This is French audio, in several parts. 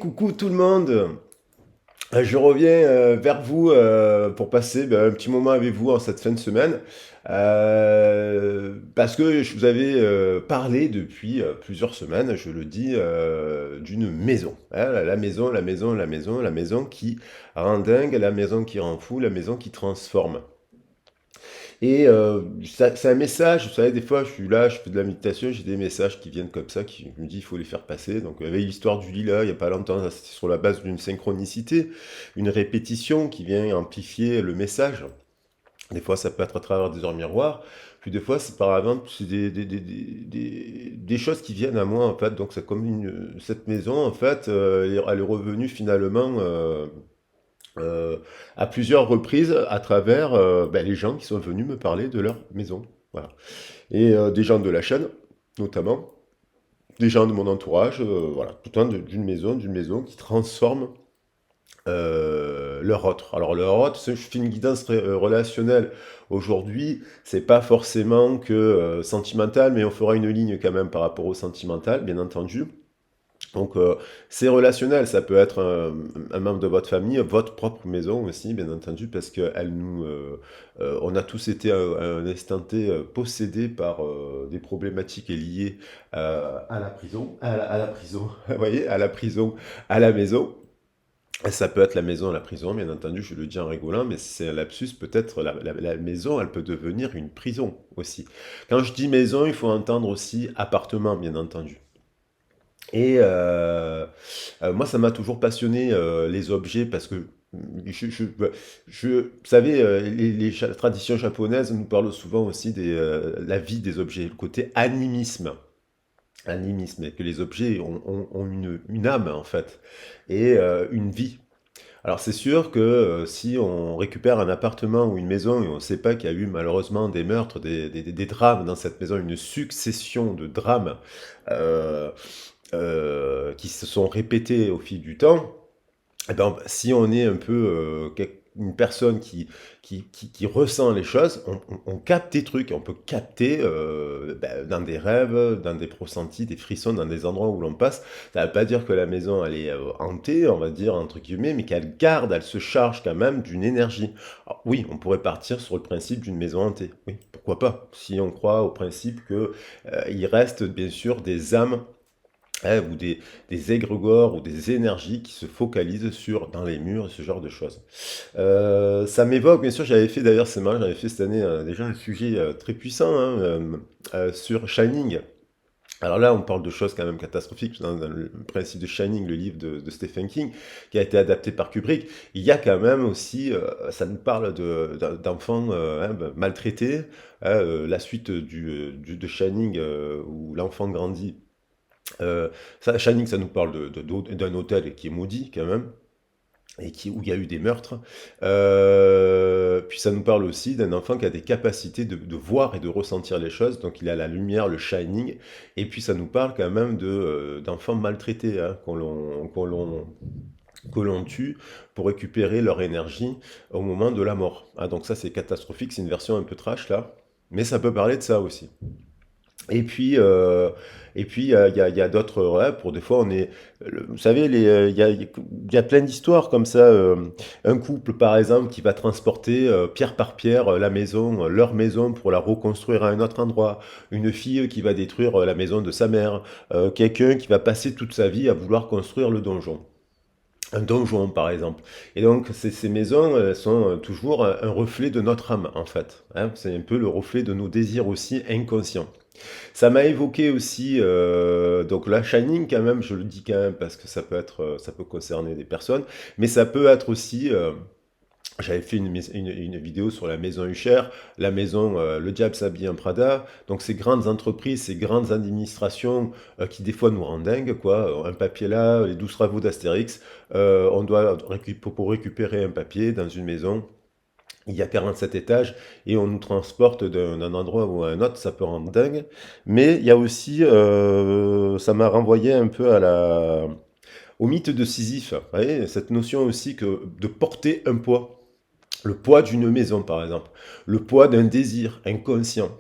Coucou tout le monde. Je reviens vers vous pour passer un petit moment avec vous en cette fin de semaine. Parce que je vous avais parlé depuis plusieurs semaines, je le dis, d'une maison. Hein, la maison, la maison, la maison, la maison qui rend dingue, la maison qui rend fou, la maison qui transforme. Et c'est un message, vous savez, des fois je suis là, je fais de la méditation, j'ai des messages qui viennent comme ça, qui je me dis il faut les faire passer. Donc il y avait l'histoire du lilas il n'y a pas longtemps, ça, c'était sur la base d'une synchronicité, une répétition qui vient amplifier le message. Des fois ça peut être à travers des heures miroirs, puis des fois c'est par exemple c'est des choses qui viennent à moi en fait. Donc c'est comme cette maison en fait, elle est revenue finalement euh, à plusieurs reprises à travers les gens qui sont venus me parler de leur maison. Voilà. Et des gens de la chaîne, notamment, des gens de mon entourage, voilà, tout le temps d'une maison qui transforme leur autre. Alors leur autre, je fais une guidance relationnelle aujourd'hui, c'est pas forcément que sentimental, mais on fera une ligne quand même par rapport au sentimental, bien entendu. Donc, c'est relationnel, ça peut être un membre de votre famille, votre propre maison aussi, bien entendu, parce que on a tous été à un instant T possédés par des problématiques liées à la prison, à la prison, vous voyez, à la prison, à la maison. Et ça peut être la maison, la prison, bien entendu, je le dis en rigolant, mais c'est un lapsus, peut-être la maison, elle peut devenir une prison aussi. Quand je dis maison, il faut entendre aussi appartement, bien entendu. Et moi, ça m'a toujours passionné les objets parce que vous savez, les traditions japonaises nous parlent souvent aussi la vie des objets, le côté animisme. Animisme, et que les objets ont une âme en fait, et une vie. Alors c'est sûr que si on récupère un appartement ou une maison et on ne sait pas qu'il y a eu malheureusement des meurtres, des drames dans cette maison, une succession de drames, euh, qui se sont répétés au fil du temps, eh ben, si on est un peu une personne qui ressent les choses, on capte des trucs, on peut capter dans des rêves, dans des pressentis, des frissons, dans des endroits où l'on passe. Ça ne veut pas dire que la maison elle est hantée, on va dire entre guillemets, mais qu'elle garde, elle se charge quand même d'une énergie. Alors, oui, on pourrait partir sur le principe d'une maison hantée. Oui, pourquoi pas? Si on croit au principe que il reste bien sûr des âmes, ou des égrégores ou des énergies qui se focalisent dans les murs et ce genre de choses. Ça m'évoque, bien sûr, j'avais fait d'ailleurs, c'est marrant, j'avais fait cette année déjà un sujet très puissant hein, sur Shining. Alors là, on parle de choses quand même catastrophiques. Dans le principe de Shining, le livre de Stephen King, qui a été adapté par Kubrick, il y a quand même aussi, ça nous parle d'enfants maltraités. La suite de Shining, où l'enfant grandit, Shining, ça nous parle d'un hôtel qui est maudit quand même, et où il y a eu des meurtres. Puis ça nous parle aussi d'un enfant qui a des capacités de voir et de ressentir les choses, donc il a la lumière, le shining, et puis ça nous parle quand même d'enfants maltraités, hein, que l'on tue pour récupérer leur énergie au moment de la mort. Ah, donc ça c'est catastrophique, c'est une version un peu trash là, mais ça peut parler de ça aussi. Et puis, il y a d'autres ouais, pour des fois, vous savez, il y a plein d'histoires comme ça. Un couple, par exemple, qui va transporter pierre par pierre la maison, leur maison, pour la reconstruire à un autre endroit. Une fille qui va détruire la maison de sa mère. Quelqu'un qui va passer toute sa vie à vouloir construire le donjon. Un donjon, par exemple. Et donc, ces maisons sont toujours un reflet de notre âme, en fait. Hein. C'est un peu le reflet de nos désirs aussi inconscients. Ça m'a évoqué aussi, donc la Shining quand même, je le dis quand même parce que ça peut concerner des personnes, mais ça peut être aussi, j'avais fait une vidéo sur la maison Usher, la maison Le Diable s'habille en Prada, donc ces grandes entreprises, ces grandes administrations qui des fois nous rendent dingue, quoi. Un papier là, les 12 travaux d'Astérix, on doit pour récupérer un papier dans une maison, il y a 47 étages et on nous transporte d'un endroit ou à un autre, ça peut rendre dingue. Mais il y a aussi, ça m'a renvoyé un peu au mythe de Sisyphe. Vous voyez, cette notion aussi que de porter un poids. Le poids d'une maison, par exemple. Le poids d'un désir inconscient.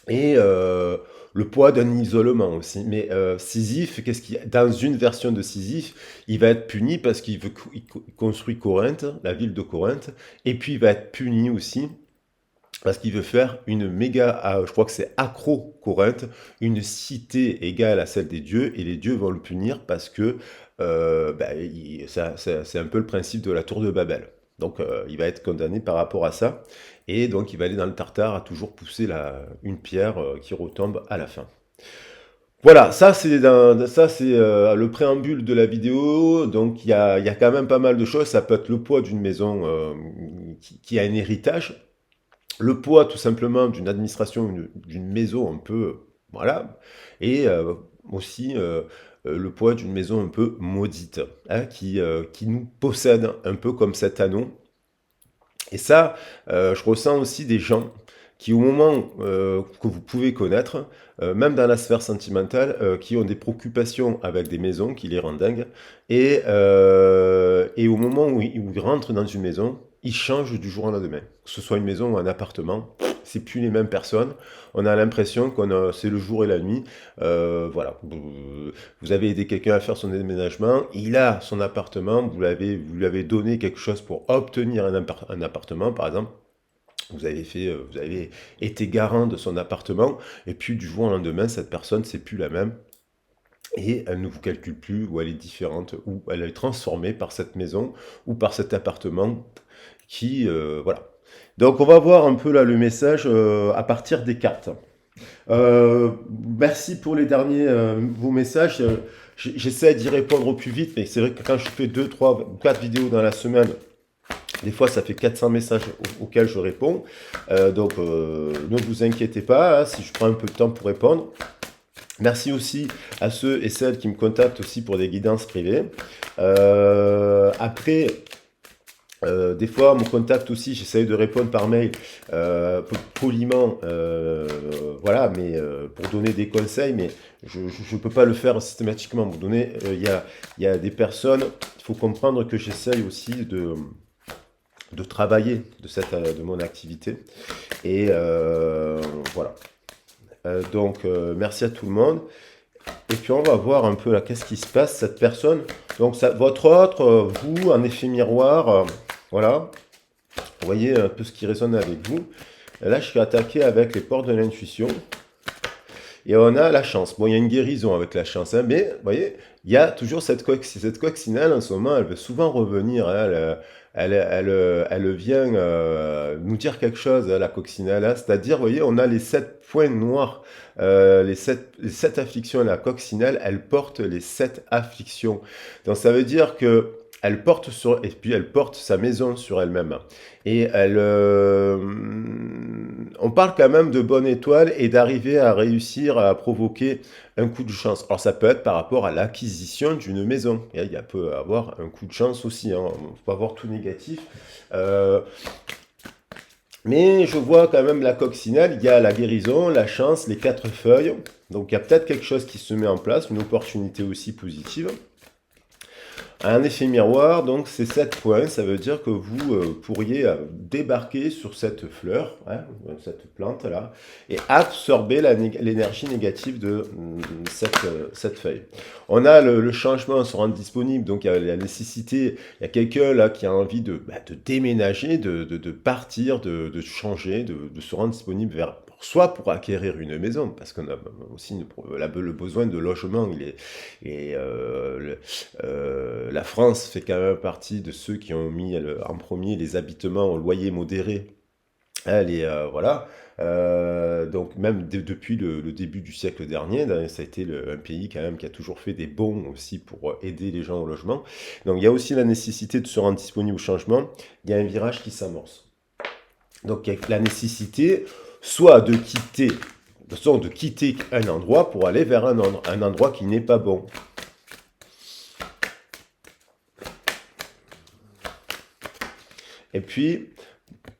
et le poids d'un isolement aussi. Mais Sisyphe, dans une version de Sisyphe, il va être puni parce il construit Corinthe, la ville de Corinthe, et puis il va être puni aussi parce qu'il veut faire une méga, je crois que c'est Acro-Corinthe, une cité égale à celle des dieux, et les dieux vont le punir parce que c'est un peu le principe de la tour de Babel. Donc il va être condamné par rapport à ça, et donc il va aller dans le Tartare à toujours pousser une pierre qui retombe à la fin. Voilà, ça c'est le préambule de la vidéo. Donc il y a quand même pas mal de choses. Ça peut être le poids d'une maison qui a un héritage, le poids tout simplement d'une administration, d'une maison un peu, voilà, et aussi le poids d'une maison un peu maudite, hein, qui nous possède un peu comme cet anneau. Et ça, je ressens aussi des gens qui, au moment que vous pouvez connaître, même dans la sphère sentimentale, qui ont des préoccupations avec des maisons qui les rendent dingues, et au moment où ils rentrent dans une maison, ils changent du jour au lendemain. Que ce soit une maison ou un appartement, c'est plus les mêmes personnes. On a l'impression c'est le jour et la nuit. Voilà. Vous avez aidé quelqu'un à faire son déménagement, il a son appartement, vous lui avez donné quelque chose pour obtenir un appartement, par exemple. Vous avez été garant de son appartement, et puis du jour au lendemain, cette personne, c'est plus la même, et elle ne vous calcule plus, ou elle est différente, ou elle est transformée par cette maison, ou par cet appartement, voilà. Donc on va voir un peu là le message à partir des cartes. Euh, Merci pour les derniers vos messages. J'essaie d'y répondre au plus vite, mais c'est vrai que quand je fais 2, 3, 4 vidéos dans la semaine, des fois ça fait 400 messages auxquels je réponds. Donc ne vous inquiétez pas, hein, si je prends un peu de temps pour répondre. Merci aussi à ceux et celles qui me contactent aussi pour des guidances privées. Après, des fois, on me contacte aussi, j'essaye de répondre par mail poliment, voilà, mais pour donner des conseils, mais je ne peux pas le faire systématiquement. Vous donner, il y a des personnes, il faut comprendre que j'essaye aussi de travailler de mon activité. Et voilà. Merci à tout le monde. Et puis on va voir un peu là, qu'est-ce qui se passe, cette personne. Donc votre autre, vous, un effet miroir, voilà. Vous voyez un peu ce qui résonne avec vous. Et là, je suis attaqué avec les portes de l'intuition. Et on a la chance. Bon, il y a une guérison avec la chance, hein, mais vous voyez, il y a toujours cette coccinelle en ce moment, elle veut souvent revenir, hein, elle vient nous dire quelque chose, hein, la coccinelle, hein, c'est-à-dire, vous voyez, on a les 7 points noirs, les sept afflictions, la coccinelle, elle porte les 7 afflictions. Donc ça veut dire que et puis elle porte sa maison sur elle-même. Et on parle quand même de bonne étoile et d'arriver à réussir à provoquer un coup de chance. Alors ça peut être par rapport à l'acquisition d'une maison. Et il peut avoir un coup de chance aussi, hein. On ne faut pas voir tout négatif. Mais je vois quand même la coccinelle, il y a la guérison, la chance, les 4 feuilles. Donc il y a peut-être quelque chose qui se met en place, une opportunité aussi positive. Un effet miroir, donc c'est 7 points, ça veut dire que vous pourriez débarquer sur cette fleur, hein, cette plante-là, et absorber l'énergie négative de cette feuille. On a le changement se rend disponible, donc il y a la nécessité, il y a quelqu'un là qui a envie de déménager, de partir, de changer, de se rendre disponible soit pour acquérir une maison, parce qu'on a aussi le besoin de logement, la France fait quand même partie de ceux qui ont mis en premier les habitements au loyer modéré. Voilà. Donc même depuis le début du siècle dernier, ça a été un pays quand même qui a toujours fait des bons aussi pour aider les gens au logement. Donc il y a aussi la nécessité de se rendre disponible au changement. Il y a un virage qui s'amorce. Donc il y a la nécessité soit de quitter un endroit pour aller vers un endroit qui n'est pas bon. Et puis,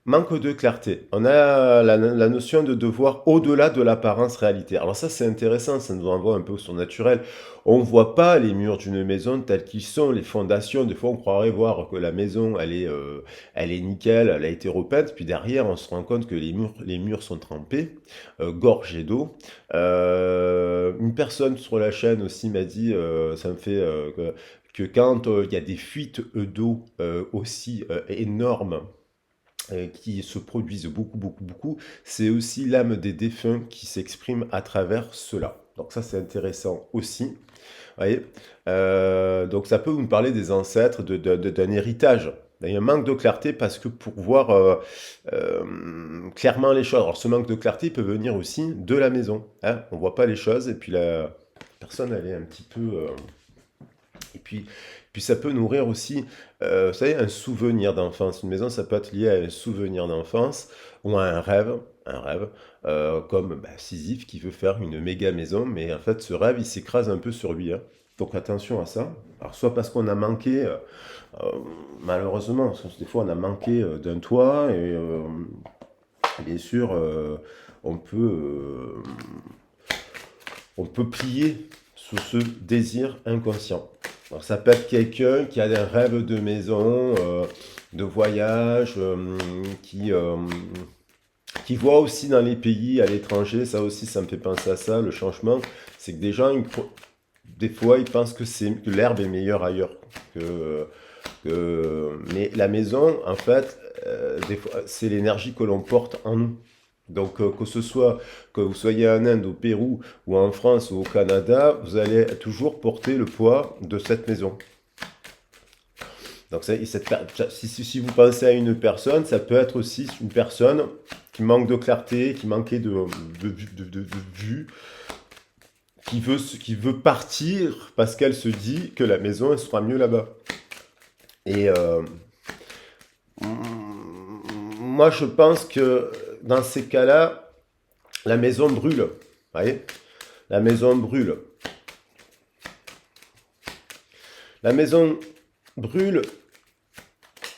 Manque de clarté. On a la notion de devoir au-delà de l'apparence réalité. Alors ça, c'est intéressant, ça nous renvoie un peu au surnaturel. On ne voit pas les murs d'une maison tels qu'ils sont, les fondations. Des fois, on croirait voir que la maison, elle est nickel, elle a été repeinte. Puis derrière, on se rend compte que les murs sont trempés, gorgés d'eau. Une personne sur la chaîne aussi m'a dit, ça me fait que quand il y a des fuites d'eau aussi énormes, qui se produisent beaucoup, beaucoup, beaucoup, c'est aussi l'âme des défunts qui s'exprime à travers cela. Donc ça, c'est intéressant aussi. Vous voyez. Donc ça peut nous parler des ancêtres, d'un héritage. Il y a un manque de clarté parce que pour voir clairement les choses, alors ce manque de clarté peut venir aussi de la maison. Hein. On ne voit pas les choses et puis la personne, elle est un petit peu... et puis ça peut nourrir aussi, vous savez, un souvenir d'enfance. Une maison, ça peut être lié à un souvenir d'enfance ou à un rêve, comme bah, Sisyphe qui veut faire une méga maison, mais en fait, ce rêve, il s'écrase un peu sur lui. Hein. Donc attention à ça. Alors soit parce qu'on a manqué, euh, malheureusement, parce que des fois on a manqué d'un toit, et bien sûr, on peut, euh, on peut plier sous ce désir inconscient. Alors, ça peut être quelqu'un qui a des rêves de maison, de voyage, qui voit aussi dans les pays à l'étranger. Ça aussi, ça me fait penser à ça, le changement. C'est que des gens, des fois, ils pensent que l'herbe est meilleure ailleurs. Mais la maison, en fait, des fois, c'est l'énergie que l'on porte en nous. Donc, que ce soit que vous soyez en Inde, au Pérou, ou en France, ou au Canada, vous allez toujours porter le poids de cette maison. Donc, si vous pensez à une personne, ça peut être aussi une personne qui manque de clarté, qui manquait de vue, qui veut partir parce qu'elle se dit que la maison, elle sera mieux là-bas. Et moi, je pense que dans ces cas-là, la maison brûle. Vous voyez? La maison brûle. La maison brûle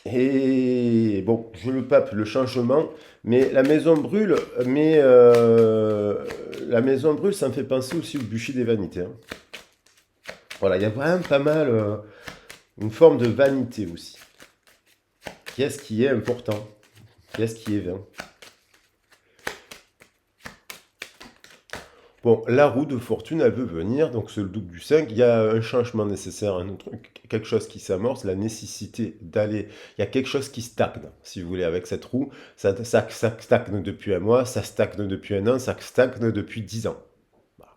et bon, je le pape, le changement, mais la maison brûle, mais la maison brûle, ça me fait penser aussi au bûcher des vanités. Hein. Voilà, il y a vraiment pas mal une forme de vanité aussi. Qu'est-ce qui est important? Qu'est-ce qui est vain? Bon, la roue de fortune, elle veut venir, donc c'est le double du 5. Il y a un changement nécessaire, quelque chose qui s'amorce, la nécessité d'aller. Il y a quelque chose qui stagne, si vous voulez, avec cette roue. Ça stagne depuis un mois, ça stagne depuis un an, ça stagne depuis 10 ans. Voilà.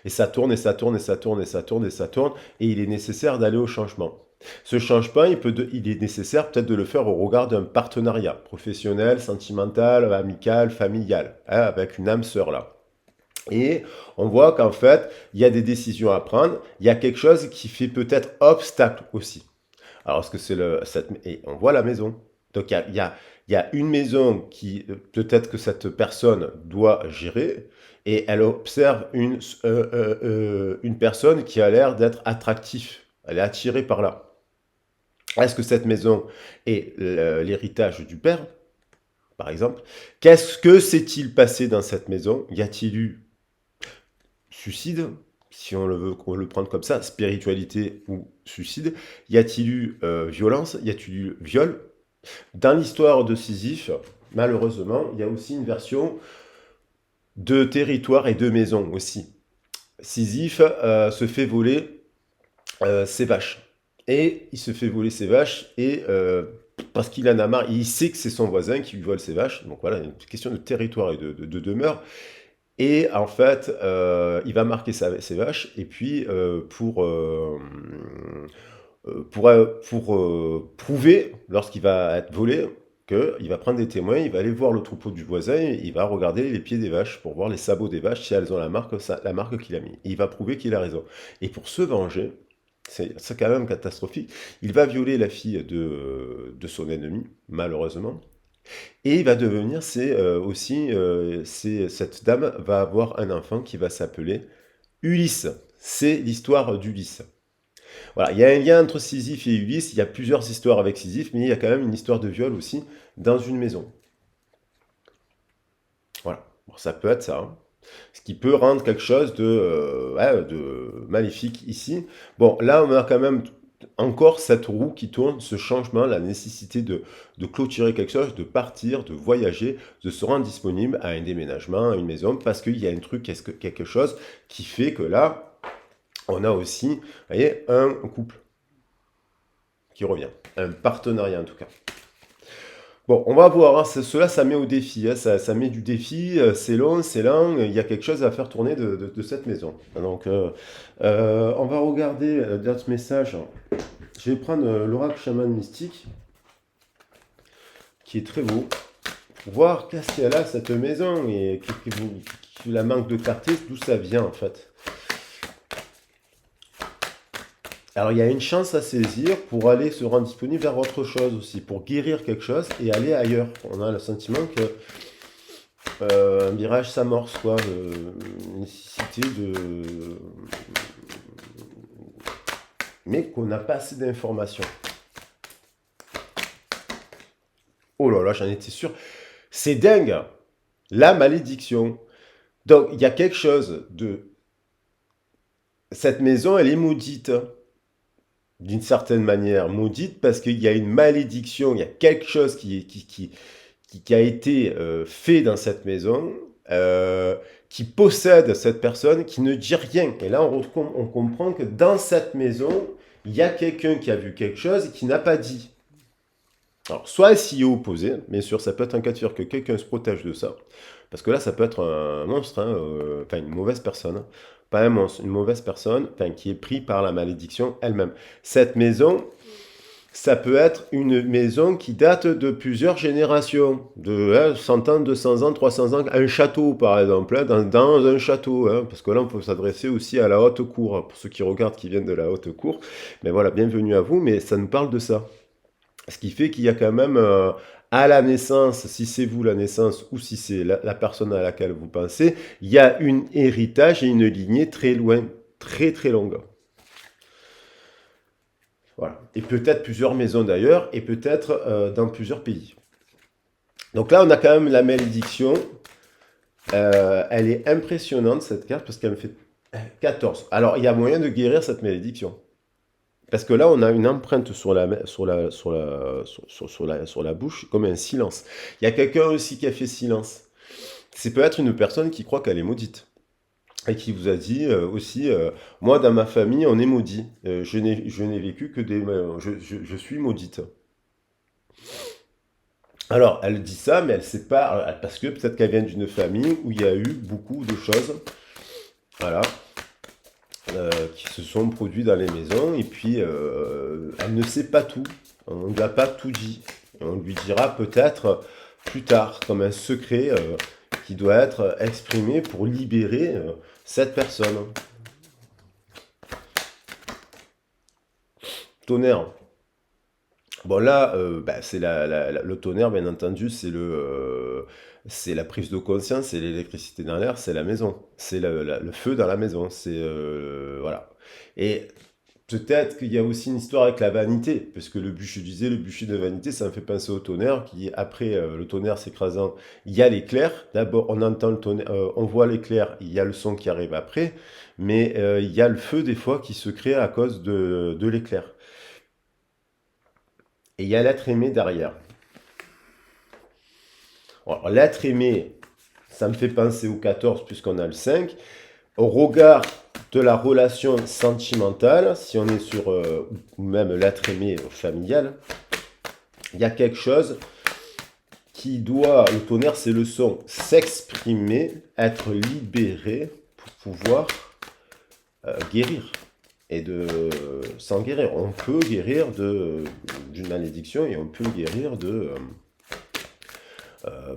Et ça tourne, et ça tourne, et ça tourne, et ça tourne, et ça tourne, et il est nécessaire d'aller au changement. Ce changement, il est nécessaire peut-être de le faire au regard d'un partenariat professionnel, sentimental, amical, familial, hein, avec une âme sœur là. Et on voit qu'en fait, il y a des décisions à prendre, il y a quelque chose qui fait peut-être obstacle aussi. Alors, est-ce que c'est et on voit la maison. Donc, il y a une maison qui, peut-être que cette personne doit gérer, et elle observe une personne qui a l'air d'être attractive. Elle est attirée par là. Est-ce que cette maison est l'héritage du père, par exemple? Qu'est-ce que s'est-il passé dans cette maison? Y a-t-il eu suicide, si on le veut prendre comme ça, spiritualité ou suicide? Y a-t-il eu violence? Y a-t-il eu viol? Dans l'histoire de Sisyphe, malheureusement, il y a aussi une version de territoire et de maison aussi. Sisyphe se fait voler ses vaches. Et il se fait voler ses vaches et parce qu'il en a marre, il sait que c'est son voisin qui lui vole ses vaches. Donc voilà, une question de territoire et de demeure. Et en fait, il va marquer ses vaches, et puis pour prouver, lorsqu'il va être volé, qu'il va prendre des témoins, il va aller voir le troupeau du voisin, et il va regarder les pieds des vaches pour voir les sabots des vaches, si elles ont la marque qu'il a mis. Et il va prouver qu'il a raison. Et pour se venger, c'est quand même catastrophique, il va violer la fille de son ennemi, malheureusement. Et il va devenir, cette dame va avoir un enfant qui va s'appeler Ulysse. C'est l'histoire d'Ulysse. Voilà, il y a un lien entre Sisyphe et Ulysse, il y a plusieurs histoires avec Sisyphe, mais il y a quand même une histoire de viol aussi dans une maison. Bon, ça peut être ça, hein. Ce qui peut rendre quelque chose ouais, de maléfique ici. Bon, là, on a quand même encore cette roue qui tourne, ce changement, la nécessité de clôturer quelque chose, de partir, de voyager, de se rendre disponible à un déménagement, à une maison, parce qu'il y a un truc, quelque chose qui fait que là, on a aussi, vous voyez, un couple qui revient, un partenariat en tout cas. Bon, on va voir, hein, cela, ça met au défi, hein, ça met du défi, c'est long, c'est lent, il y a quelque chose à faire tourner de cette maison. Donc, on va regarder d'autres messages. Je vais prendre l'oracle chaman mystique, qui est très beau, pour voir qu'est-ce qu'elle a, cette maison, et la manque de clarté, d'où ça vient en fait. Alors, il y a une chance à saisir pour aller se rendre disponible vers autre chose aussi, pour guérir quelque chose et aller ailleurs. On a le sentiment que un virage s'amorce, quoi, nécessité de... Mais qu'on n'a pas assez d'informations. Oh là là, j'en étais sûr. C'est dingue. La malédiction. Donc, il y a quelque chose de... Cette maison, elle est maudite. D'une certaine manière, maudite parce qu'il y a une malédiction, il y a quelque chose qui a été fait dans cette maison, qui possède cette personne, qui ne dit rien. Et là, on comprend que dans cette maison, il y a quelqu'un qui a vu quelque chose et qui n'a pas dit. Alors, soit s'y est opposé, bien sûr, ça peut être un cas de figure que quelqu'un se protège de ça. Parce que là, ça peut être un monstre, hein, enfin une mauvaise personne. Hein. Pas un monstre, une mauvaise personne, enfin, qui est pris par la malédiction elle-même. Cette maison, ça peut être une maison qui date de plusieurs générations, de 100 ans, 200 ans, 300 ans, un château par exemple, hein, dans un château, hein, parce que là on peut s'adresser aussi à la haute cour, pour ceux qui regardent qui viennent de la haute cour, mais voilà, bienvenue à vous, mais ça nous parle de ça. Ce qui fait qu'il y a quand même à la naissance, si c'est vous la naissance ou si c'est la personne à laquelle vous pensez, il y a un héritage et une lignée très loin, très très longue. Voilà. Et peut-être plusieurs maisons d'ailleurs, et peut-être dans plusieurs pays. Donc là, on a quand même la malédiction. Elle est impressionnante cette carte parce qu'elle me fait 14. Alors, il y a moyen de guérir cette malédiction. Parce que là, on a une empreinte sur la bouche, comme un silence. Il y a quelqu'un aussi qui a fait silence. C'est peut-être une personne qui croit qu'elle est maudite. Et qui vous a dit aussi, moi, dans ma famille, on est maudit. Je n'ai vécu que des... je suis maudite. Alors, elle dit ça, mais elle sait pas... Parce que peut-être qu'elle vient d'une famille où il y a eu beaucoup de choses. Voilà. Qui se sont produits dans les maisons, et puis elle ne sait pas tout, on ne lui a pas tout dit, on lui dira peut-être plus tard, comme un secret qui doit être exprimé pour libérer cette personne. Tonnerre. Bon là, c'est le tonnerre, bien entendu, c'est la prise de conscience, c'est l'électricité dans l'air, c'est la maison, c'est le feu dans la maison, c'est voilà. Et peut-être qu'il y a aussi une histoire avec la vanité, parce que je disais, le bûcher de vanité, ça me fait penser au tonnerre, qui après le tonnerre s'écrasant, il y a l'éclair. D'abord, on entend le tonnerre, on voit l'éclair, il y a le son qui arrive après, mais il y a le feu des fois qui se crée à cause de l'éclair. Et il y a l'être aimé derrière. Alors, l'être aimé, ça me fait penser au 14 puisqu'on a le 5. Au regard de la relation sentimentale, si on est sur, ou même l'être aimé familial, il y a quelque chose qui doit, le tonnerre c'est le son, s'exprimer, être libéré pour pouvoir guérir. Et s'en guérir. On peut guérir d'une malédiction et on peut guérir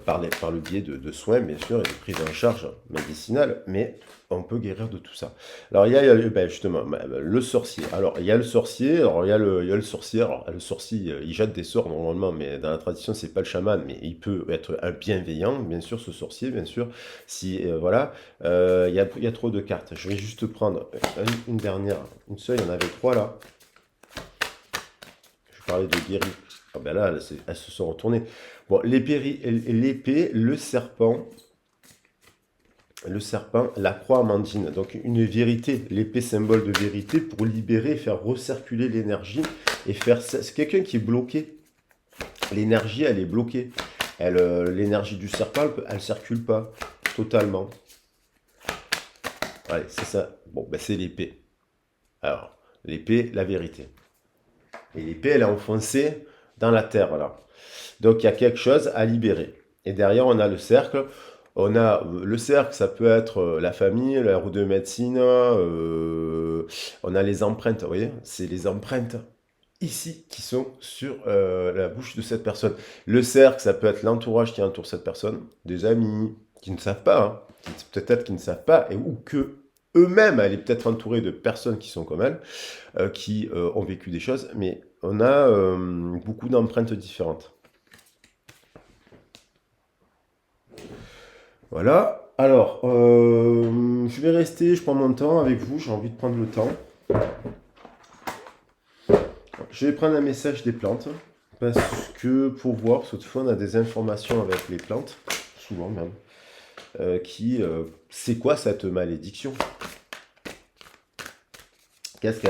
par le biais de soins, bien sûr, et de prise en charge médicinale, mais on peut guérir de tout ça. Alors, il y a justement le sorcier. Alors, il y a le sorcier, alors il y a le sorcier. Alors, le sorcier, il jette des sorts normalement, mais dans la tradition, c'est pas le chaman, mais il peut être un bienveillant, bien sûr, ce sorcier, bien sûr. Si, voilà, il y a trop de cartes. Je vais juste prendre une dernière, une seule, il y en avait 3 là. Je parlais de guérir. Ah ben là, elles se sont retournées. Bon, l'épée, le serpent le serpent, la croix amandine. Donc une vérité, l'épée symbole de vérité pour libérer, faire recirculer l'énergie et faire... C'est quelqu'un qui est bloqué. L'énergie, elle est bloquée. L'énergie du serpent, elle circule pas totalement. Allez, c'est ça. Bon, ben c'est l'épée. Alors, l'épée, la vérité. Et l'épée, elle est enfoncée dans la terre, voilà. Donc, il y a quelque chose à libérer. Et derrière, on a le cercle. On a le cercle, ça peut être la famille, la roue de médecine. On a les empreintes, vous voyez, c'est les empreintes ici qui sont sur la bouche de cette personne. Le cercle, ça peut être l'entourage qui entoure cette personne, des amis qui ne savent pas, hein, peut-être qui ne savent pas, ou que eux-mêmes, elle est peut-être entourée de personnes qui sont comme elle, qui ont vécu des choses, mais on a beaucoup d'empreintes différentes. Voilà. Alors, je vais rester, je prends mon temps avec vous, j'ai envie de prendre le temps. Je vais prendre un message des plantes, parce que pour voir, parce que toutefois on a des informations avec les plantes, souvent même, c'est quoi cette malédiction? Qu'est-ce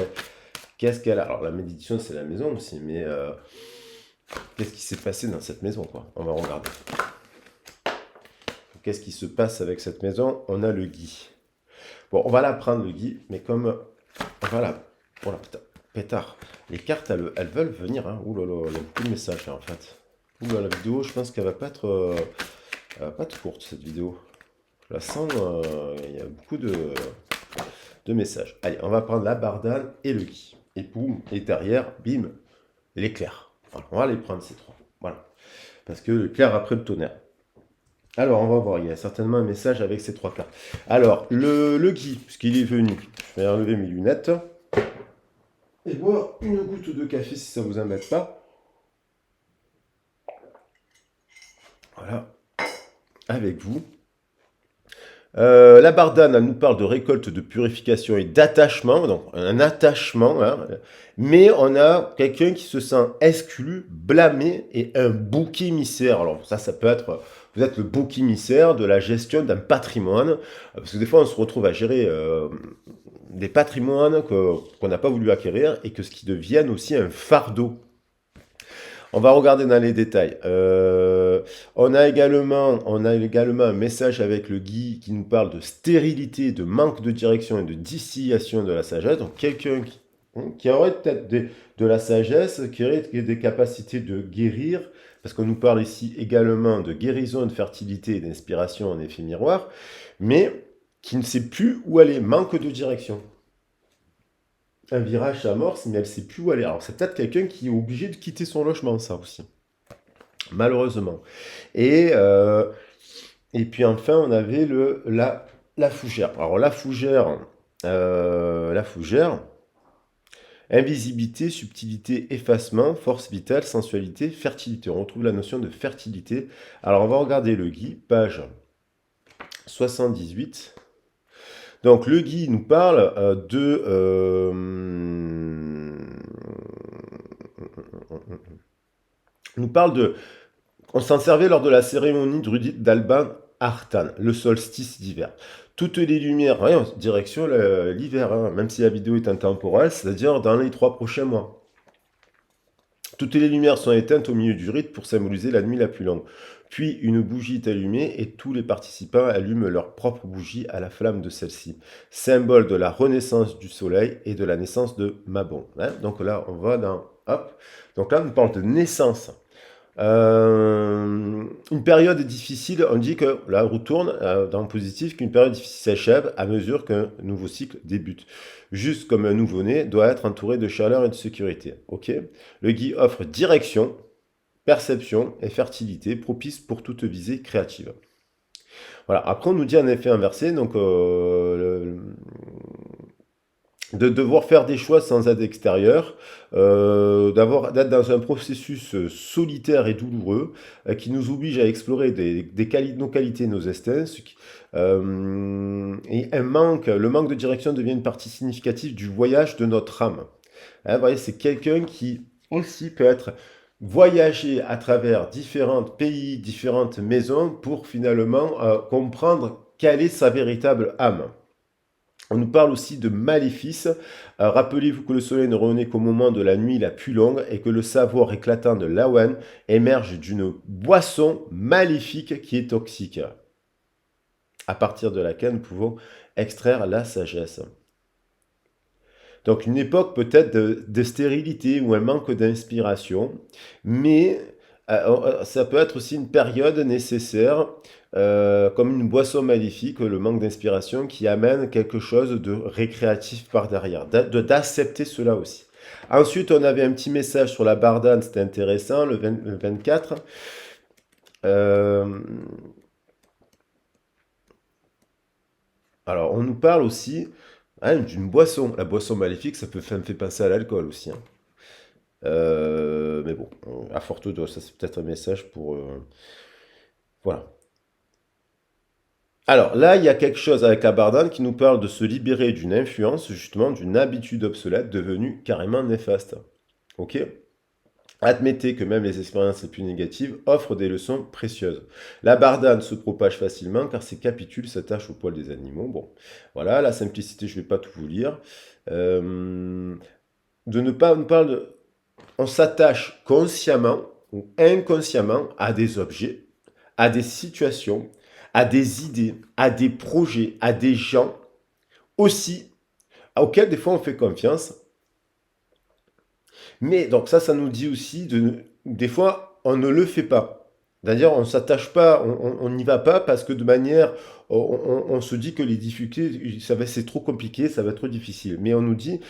qu'elle a? Alors la malédiction c'est la maison aussi, mais qu'est-ce qui s'est passé dans cette maison, quoi? On va regarder. Qu'est-ce qui se passe avec cette maison? On a le gui. Bon, on va la prendre, le gui, mais comme... Voilà. Voilà, putain, pétard. Les cartes, elles veulent venir, hein. Ouh là là, il y a beaucoup de messages, là, en fait. Ouh là, la vidéo, je pense qu'elle va pas être... elle va pas être courte, cette vidéo. Je la sens, il y a beaucoup de messages. Allez, on va prendre la bardane et le gui. Et boum, et derrière, bim, l'éclair. Voilà, on va les prendre, ces trois. Voilà. Parce que l'éclair après le tonnerre. Alors, on va voir, il y a certainement un message avec ces trois cartes. Alors, le gui, puisqu'il est venu, je vais enlever mes lunettes. Et boire une goutte de café si ça vous embête pas. Voilà, avec vous. La bardane, elle nous parle de récolte, de purification et d'attachement, donc un attachement, hein, mais on a quelqu'un qui se sent exclu, blâmé et un bouc émissaire. Alors ça peut être, vous êtes le bouc émissaire de la gestion d'un patrimoine, parce que des fois on se retrouve à gérer des patrimoines qu'on n'a pas voulu acquérir et que ce qui deviennent aussi un fardeau. On va regarder dans les détails. On a également un message avec le Guy qui nous parle de stérilité, de manque de direction et de distillation de la sagesse. Donc quelqu'un qui aurait peut-être de la sagesse, qui aurait des capacités de guérir, parce qu'on nous parle ici également de guérison, de fertilité et d'inspiration en effet miroir, mais qui ne sait plus où aller, manque de direction. Un virage s'amorce, mais elle ne sait plus où aller. Alors, c'est peut-être quelqu'un qui est obligé de quitter son logement, ça aussi. Malheureusement. Et puis enfin, on avait la fougère. Alors, la fougère, invisibilité, subtilité, effacement, force vitale, sensualité, fertilité. On retrouve la notion de fertilité. Alors, on va regarder le Guy, page 78. Donc le Guy nous parle on s'en servait lors de la cérémonie druidique d'Alban Artan, le solstice d'hiver. Toutes les lumières, direction l'hiver, hein, même si la vidéo est intemporelle, c'est-à-dire dans les 3 prochains mois. Toutes les lumières sont éteintes au milieu du rite pour symboliser la nuit la plus longue. Puis une bougie est allumée et tous les participants allument leur propre bougie à la flamme de celle-ci, symbole de la renaissance du soleil et de la naissance de Mabon. Hein, donc là, on va dans... Hop. Donc là, on parle de naissance. Une période difficile, on dit que là, on retourne dans le positif, qu'une période difficile s'achève à mesure qu'un nouveau cycle débute. Juste comme un nouveau-né doit être entouré de chaleur et de sécurité. Ok. Le Guy offre direction, perception et fertilité, propice pour toute visée créative. Voilà. Après, on nous dit un effet inversé, donc de devoir faire des choix sans aide extérieure, d'être dans un processus solitaire et douloureux qui nous oblige à explorer nos qualités, nos instincts. Et le manque de direction devient une partie significative du voyage de notre âme. Hein, vous voyez, c'est quelqu'un qui aussi peut être voyager à travers différents pays, différentes maisons pour finalement comprendre quelle est sa véritable âme. On nous parle aussi de maléfice. Rappelez-vous que le soleil ne renaît qu'au moment de la nuit la plus longue et que le savoir éclatant de l'Awen émerge d'une boisson maléfique qui est toxique, à partir de laquelle nous pouvons extraire la sagesse. Donc une époque peut-être de stérilité ou un manque d'inspiration, mais ça peut être aussi une période nécessaire, comme une boisson maléfique, le manque d'inspiration qui amène quelque chose de récréatif par derrière, d'accepter cela aussi. Ensuite, on avait un petit message sur la bardane, c'était intéressant, le 24. Alors, on nous parle aussi d'une boisson. La boisson maléfique, ça me fait penser à l'alcool aussi, hein. Mais bon, à forte dose, ça c'est peut-être un message pour... voilà. Alors là, il y a quelque chose avec la bardane qui nous parle de se libérer d'une influence, justement, d'une habitude obsolète devenue carrément néfaste. Ok? Admettez que même les expériences les plus négatives offrent des leçons précieuses. La bardane se propage facilement car ses capitules s'attachent aux poils des animaux. Bon, voilà, la simplicité, je ne vais pas tout vous lire. De ne pas, on parle de, on s'attache consciemment ou inconsciemment à des objets, à des situations, à des idées, à des projets, à des gens aussi auxquels des fois on fait confiance. Mais donc ça nous dit aussi des fois on ne le fait pas. C'est-à-dire on ne s'attache pas, on n'y va pas parce que de manière, on se dit que les difficultés, c'est trop compliqué, ça va être trop difficile. Mais on nous dit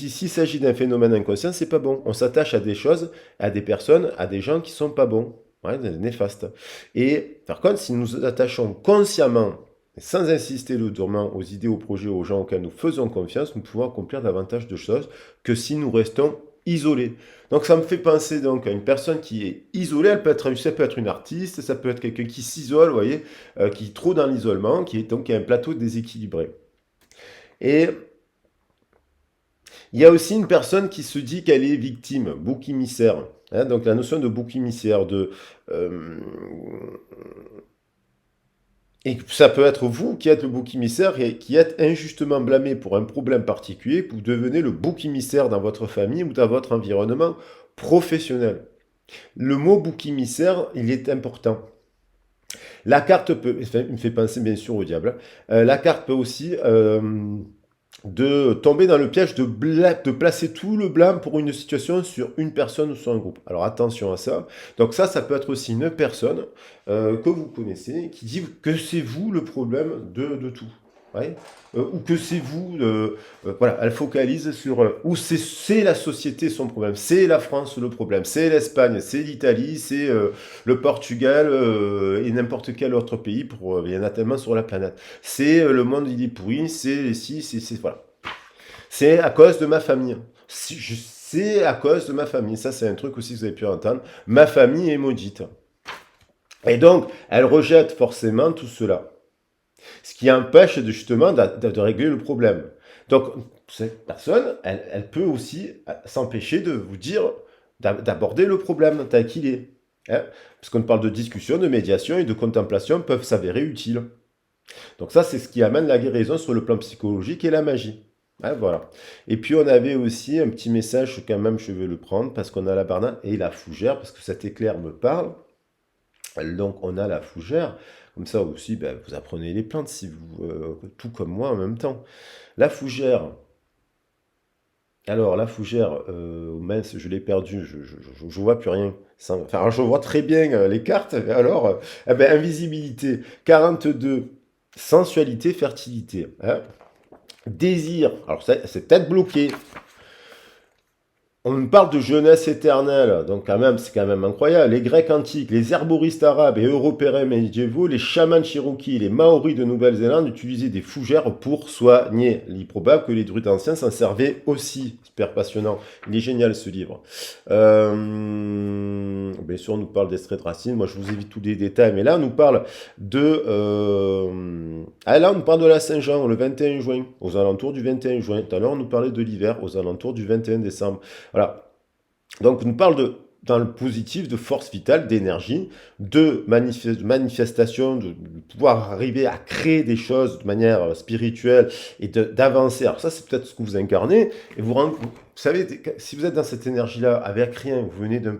s'il s'agit d'un phénomène inconscient, c'est pas bon. On s'attache à des choses, à des personnes, à des gens qui sont pas bons, ouais, néfastes. Et par contre, si nous nous attachons consciemment, sans insister lourdement aux idées, aux projets, aux gens auxquels nous faisons confiance, nous pouvons accomplir davantage de choses que si nous restons isolés. Donc ça me fait penser donc à une personne qui est isolée, ça peut être une artiste, ça peut être quelqu'un qui s'isole, vous voyez, qui est trop dans l'isolement, qui a un plateau déséquilibré. Et il y a aussi une personne qui se dit qu'elle est victime, bouc émissaire. Hein, donc la notion de bouc émissaire, et ça peut être vous qui êtes le bouc émissaire et qui êtes injustement blâmé pour un problème particulier, que vous devenez le bouc émissaire dans votre famille ou dans votre environnement professionnel. Le mot bouc émissaire, il est important. La carte peut, enfin, il me fait penser bien sûr au diable, la carte peut aussi de tomber dans le piège de placer tout le blâme pour une situation sur une personne ou sur un groupe. Alors attention à ça. Donc ça peut être aussi une personne que vous connaissez qui dit que c'est vous le problème de tout. Ouais. Ou que c'est vous, voilà, elle focalise sur où c'est la société son problème, c'est la France le problème, c'est l'Espagne, c'est l'Italie, c'est le Portugal et n'importe quel autre pays, il y en a tellement sur la planète. C'est le monde il est pourri, voilà. C'est à cause de ma famille. C'est à cause de ma famille. Ça c'est un truc aussi que vous avez pu entendre. Ma famille est maudite. Et donc, elle rejette forcément tout cela. Ce qui empêche justement de régler le problème. Donc, cette personne, elle peut aussi s'empêcher de vous dire, d'aborder le problème tel qu'il est. Hein, parce qu'on parle de discussion, de médiation et de contemplation peuvent s'avérer utiles. Donc ça, c'est ce qui amène la guérison sur le plan psychologique et la magie. Hein, voilà. Et puis on avait aussi un petit message, quand même je vais le prendre, parce qu'on a la bardane et la fougère, parce que cet éclair me parle. Donc on a la fougère, comme ça aussi vous apprenez les plantes, si vous, tout comme moi en même temps. La fougère, alors la fougère, mince, je l'ai perdue, je vois plus rien. Enfin, je vois très bien les cartes, mais alors, invisibilité, 42, sensualité, fertilité. Hein. Désir, alors c'est peut-être bloqué. On parle de jeunesse éternelle, donc c'est quand même incroyable. Les Grecs antiques, les herboristes arabes et européens médiévaux, les chamans Cherokee, les Maoris de Nouvelle-Zélande utilisaient des fougères pour soigner. Il est probable que les druides anciens s'en servaient aussi. Super passionnant. Il est génial ce livre. Bien sûr, on nous parle d'extrait de racines. Moi, je vous évite tous les détails, mais là, on nous parle là, on nous parle de la Saint-Jean, le 21 juin, aux alentours du 21 juin. Tout à l'heure, on nous parlait de l'hiver, aux alentours du 21 décembre. Voilà. Donc, on nous parle dans le positif de force vitale, d'énergie, de manifestation, de pouvoir arriver à créer des choses de manière spirituelle et d'avancer. Alors ça, c'est peut-être ce que vous incarnez. Et vous savez, si vous êtes dans cette énergie-là, avec rien, vous venez d'un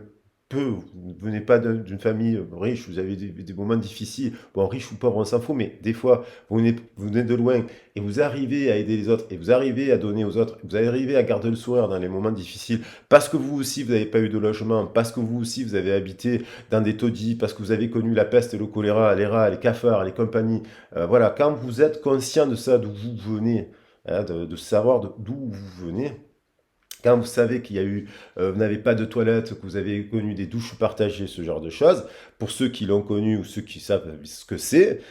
peu, vous ne venez pas d'une famille riche, vous avez des moments difficiles, bon, riche ou pauvre, on s'en fout, mais des fois, vous venez de loin et vous arrivez à aider les autres, et vous arrivez à donner aux autres, vous arrivez à garder le sourire dans les moments difficiles, parce que vous aussi, vous n'avez pas eu de logement, parce que vous aussi, vous avez habité dans des taudis, parce que vous avez connu la peste et le choléra, les rats, les cafards, les compagnies. Voilà, quand vous êtes conscient de ça, d'où vous venez, hein, de savoir d'où vous venez, quand vous savez qu'il y a eu, vous n'avez pas de toilette, que vous avez connu des douches partagées, ce genre de choses, pour ceux qui l'ont connu ou ceux qui savent ce que c'est,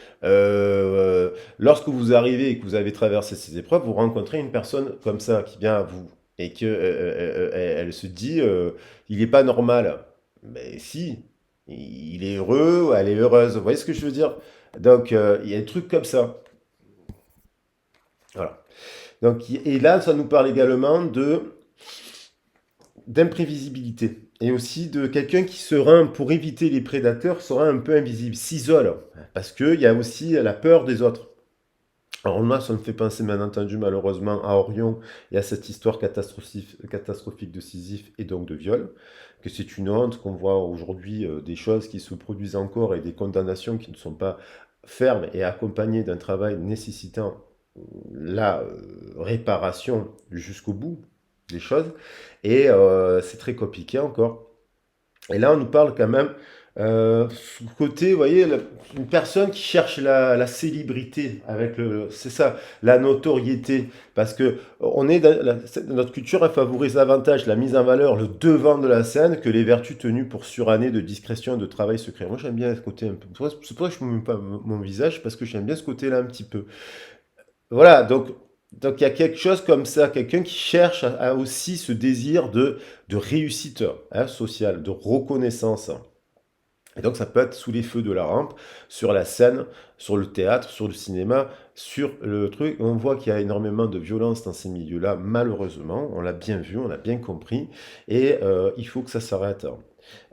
lorsque vous arrivez et que vous avez traversé ces épreuves, vous rencontrez une personne comme ça qui vient à vous et que elle se dit, il n'est pas normal. Mais si, il est heureux, ou elle est heureuse. Vous voyez ce que je veux dire? Donc, il y a des trucs comme ça. Voilà. Donc, et là, ça nous parle également d'imprévisibilité et aussi de quelqu'un qui sera, pour éviter les prédateurs, sera un peu invisible, s'isole, parce qu'il y a aussi la peur des autres. Alors moi, ça me fait penser bien entendu malheureusement à Orion et à cette histoire catastrophique de Sisyphe et donc de viol, que c'est une honte qu'on voit aujourd'hui des choses qui se produisent encore et des condamnations qui ne sont pas fermes et accompagnées d'un travail nécessitant la réparation jusqu'au bout des choses. Et c'est très compliqué encore. Et là, on nous parle quand même ce côté, vous voyez, une personne qui cherche la célébrité avec c'est ça, la notoriété, parce que on est notre culture, elle favorise davantage la mise en valeur, le devant de la scène, que les vertus tenues pour surannées de discrétion et de travail secret. Moi, j'aime bien ce côté un peu. C'est pour ça que je ne me mets pas mon visage, parce que j'aime bien ce côté-là un petit peu. Voilà, donc il y a quelque chose comme ça, quelqu'un qui cherche à aussi ce désir de réussite hein, sociale, de reconnaissance. Et donc ça peut être sous les feux de la rampe, sur la scène, sur le théâtre, sur le cinéma, sur le truc. On voit qu'il y a énormément de violence dans ces milieux-là, malheureusement. On l'a bien vu, on l'a bien compris. Et il faut que ça s'arrête.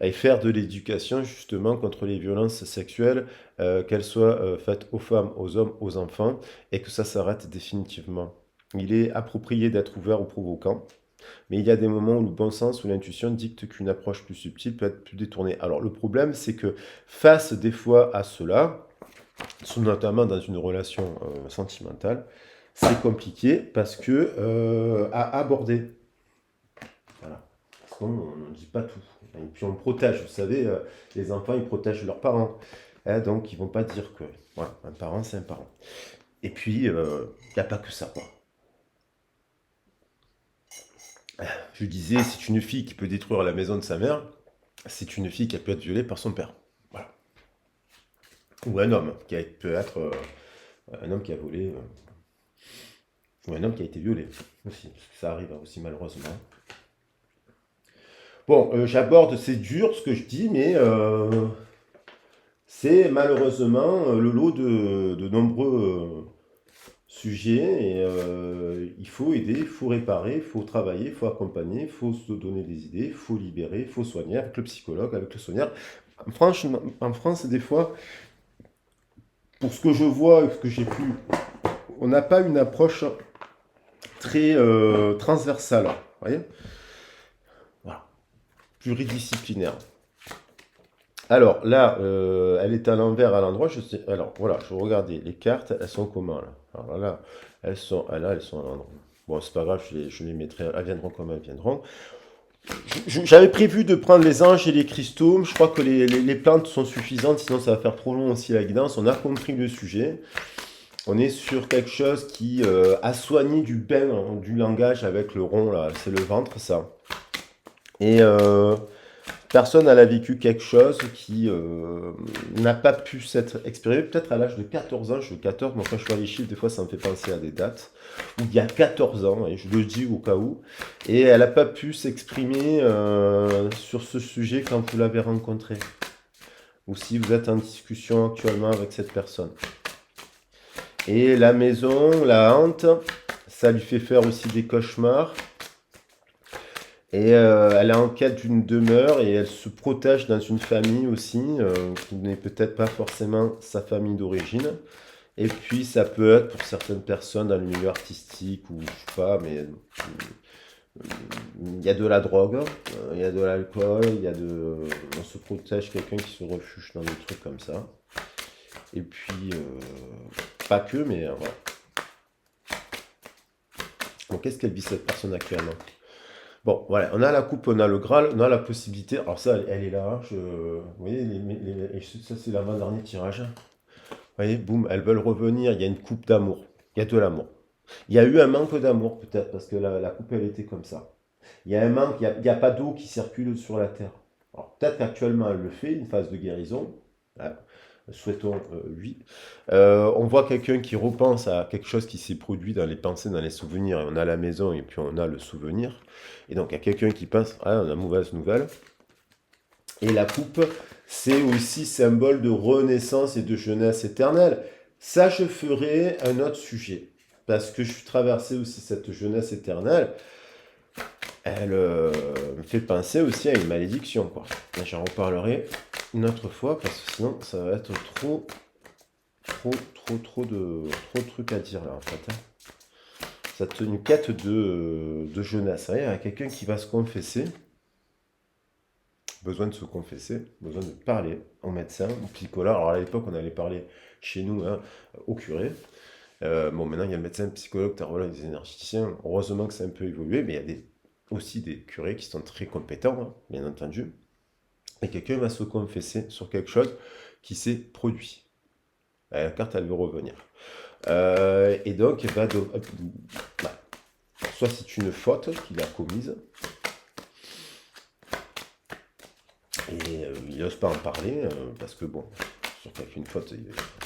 Et faire de l'éducation justement contre les violences sexuelles, qu'elles soient faites aux femmes, aux hommes, aux enfants, et que ça s'arrête définitivement. Il est approprié d'être ouvert aux provocants. Mais il y a des moments où le bon sens ou l'intuition dicte qu'une approche plus subtile peut être plus détournée. Alors le problème, c'est que face des fois à cela, notamment dans une relation sentimentale, c'est compliqué parce que à aborder. Voilà. Parce qu'on ne dit pas tout. Et puis on protège, vous savez, les enfants, ils protègent leurs parents. Hein, donc ils vont pas dire que voilà, un parent, c'est un parent. Et puis, il n'y a pas que ça. Quoi. Je disais, c'est une fille qui peut détruire la maison de sa mère, c'est une fille qui a pu être violée par son père. Voilà. Ou un homme qui peut être un homme qui a volé, ou un homme qui a été violé aussi. Ça arrive aussi malheureusement. Bon, j'aborde, c'est dur ce que je dis, mais c'est malheureusement le lot de nombreux sujets. Et il faut aider, il faut réparer, il faut travailler, il faut accompagner, il faut se donner des idées, il faut libérer, il faut soigner avec le psychologue, avec le soigneur. En France, des fois, pour ce que je vois et ce que j'ai pu, on n'a pas une approche très transversale. Vous voyez, voilà, pluridisciplinaire. Alors là, elle est à l'envers à l'endroit. Alors voilà, je regardais les cartes, elles sont comment là? Alors là, elles sont à l'endroit. Bon, c'est pas grave, je les mettrai, elles viendront comme elles viendront. J'avais prévu de prendre les anges et les cristaux. Je crois que les plantes sont suffisantes, sinon ça va faire trop long aussi la guidance. On a compris le sujet. On est sur quelque chose qui a soigné du bain, du langage avec le rond là. C'est le ventre, ça. Et personne n'a vécu quelque chose qui n'a pas pu s'être exprimé, peut-être à l'âge de 14 ans, je suis 14, mais quand je vois les chiffres, des fois ça me fait penser à des dates, où il y a 14 ans, et je le dis au cas où, et elle n'a pas pu s'exprimer sur ce sujet quand vous l'avez rencontré, ou si vous êtes en discussion actuellement avec cette personne. Et la maison, la hante, ça lui fait faire aussi des cauchemars. Et elle est en quête d'une demeure et elle se protège dans une famille aussi, qui n'est peut-être pas forcément sa famille d'origine. Et puis ça peut être pour certaines personnes dans le milieu artistique ou je sais pas, mais il y a de la drogue, il y a de l'alcool, on se protège quelqu'un qui se refuge dans des trucs comme ça. Et puis, pas que, mais voilà. Donc qu'est-ce qu'elle vit cette personne actuellement? Bon, voilà, on a la coupe, on a le Graal, on a la possibilité. Alors ça, elle est là. Vous voyez, ça c'est l'avant-dernier tirage. Vous voyez, boum, elles veulent revenir. Il y a une coupe d'amour. Il y a de l'amour. Il y a eu un manque d'amour peut-être parce que la coupe elle était comme ça. Il y a un manque, il y a pas d'eau qui circule sur la terre. Alors peut-être qu'actuellement elle le fait, une phase de guérison. Hein, souhaitons oui. On voit quelqu'un qui repense à quelque chose qui s'est produit dans les pensées, dans les souvenirs. Et on a la maison et puis on a le souvenir. Et donc il y a quelqu'un qui pense, ah, on a une mauvaise nouvelle. Et la coupe, c'est aussi symbole de renaissance et de jeunesse éternelle. Ça, je ferai un autre sujet. Parce que je suis traversé aussi cette jeunesse éternelle. Elle me fait penser aussi à une malédiction, quoi. J'en reparlerai une autre fois, parce que sinon, ça va être trop de trucs à dire, là, en fait. C'est une quête de jeunesse. Il y a quelqu'un qui va se confesser. Besoin de se confesser, besoin de parler au médecin, au psychologue. Alors à l'époque, on allait parler chez nous hein, au curé. Bon, maintenant, il y a le médecin, le psychologue, tarologue, des énergéticiens. Heureusement que c'est un peu évolué, mais il y a aussi des curés qui sont très compétents, hein, bien entendu. Et quelqu'un va se confesser sur quelque chose qui s'est produit. La carte, elle veut revenir. Et donc, soit c'est une faute qu'il a commise, et il n'ose pas en parler, parce que bon, sur qu'il a fait une faute,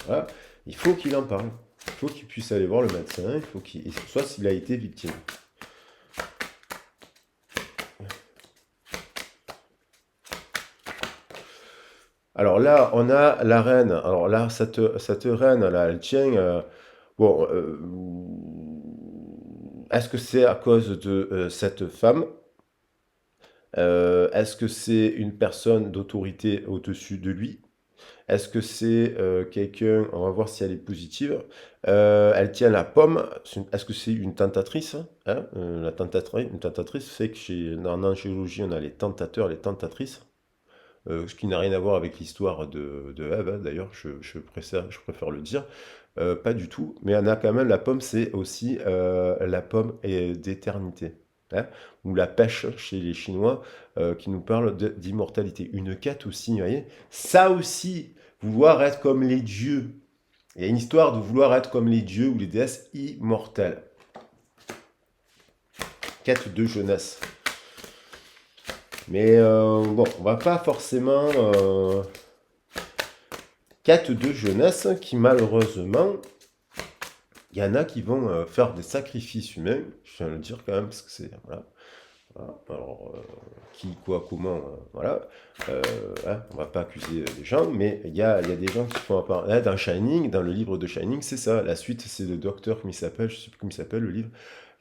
voilà, il faut qu'il en parle. Il faut qu'il puisse aller voir le médecin, soit s'il a été victime. Alors là, on a la reine. Alors là, cette reine, là, elle tient. Bon, est-ce que c'est à cause de cette femme? Est-ce que c'est une personne d'autorité au-dessus de lui? Est-ce que c'est quelqu'un, on va voir si elle est positive. Elle tient la pomme. Est-ce que c'est une tentatrice? Hein une tentatrice, c'est que en angéologie, on a les tentateurs, les tentatrices. Ce qui n'a rien à voir avec l'histoire de Ève, hein, d'ailleurs, je préfère le dire. Pas du tout, mais on a quand même la pomme, c'est aussi la pomme d'éternité. Hein, ou la pêche chez les Chinois, qui nous parle d'immortalité. Une quête aussi, vous voyez. Ça aussi, vouloir être comme les dieux. Il y a une histoire de vouloir être comme les dieux ou les déesses immortelles. Quête de jeunesse. Mais bon, on va pas forcément... quête de jeunesse qui malheureusement, il y en a qui vont faire des sacrifices humains, je tiens à le dire quand même, parce que c'est... Voilà. Voilà. Alors, qui, quoi, comment, voilà. Hein, on va pas accuser les gens, mais il y a des gens qui font apparaître... Là, dans Shining, dans le livre de Shining, c'est ça. La suite, c'est le docteur, comment il s'appelle, je sais plus comment il s'appelle, le livre,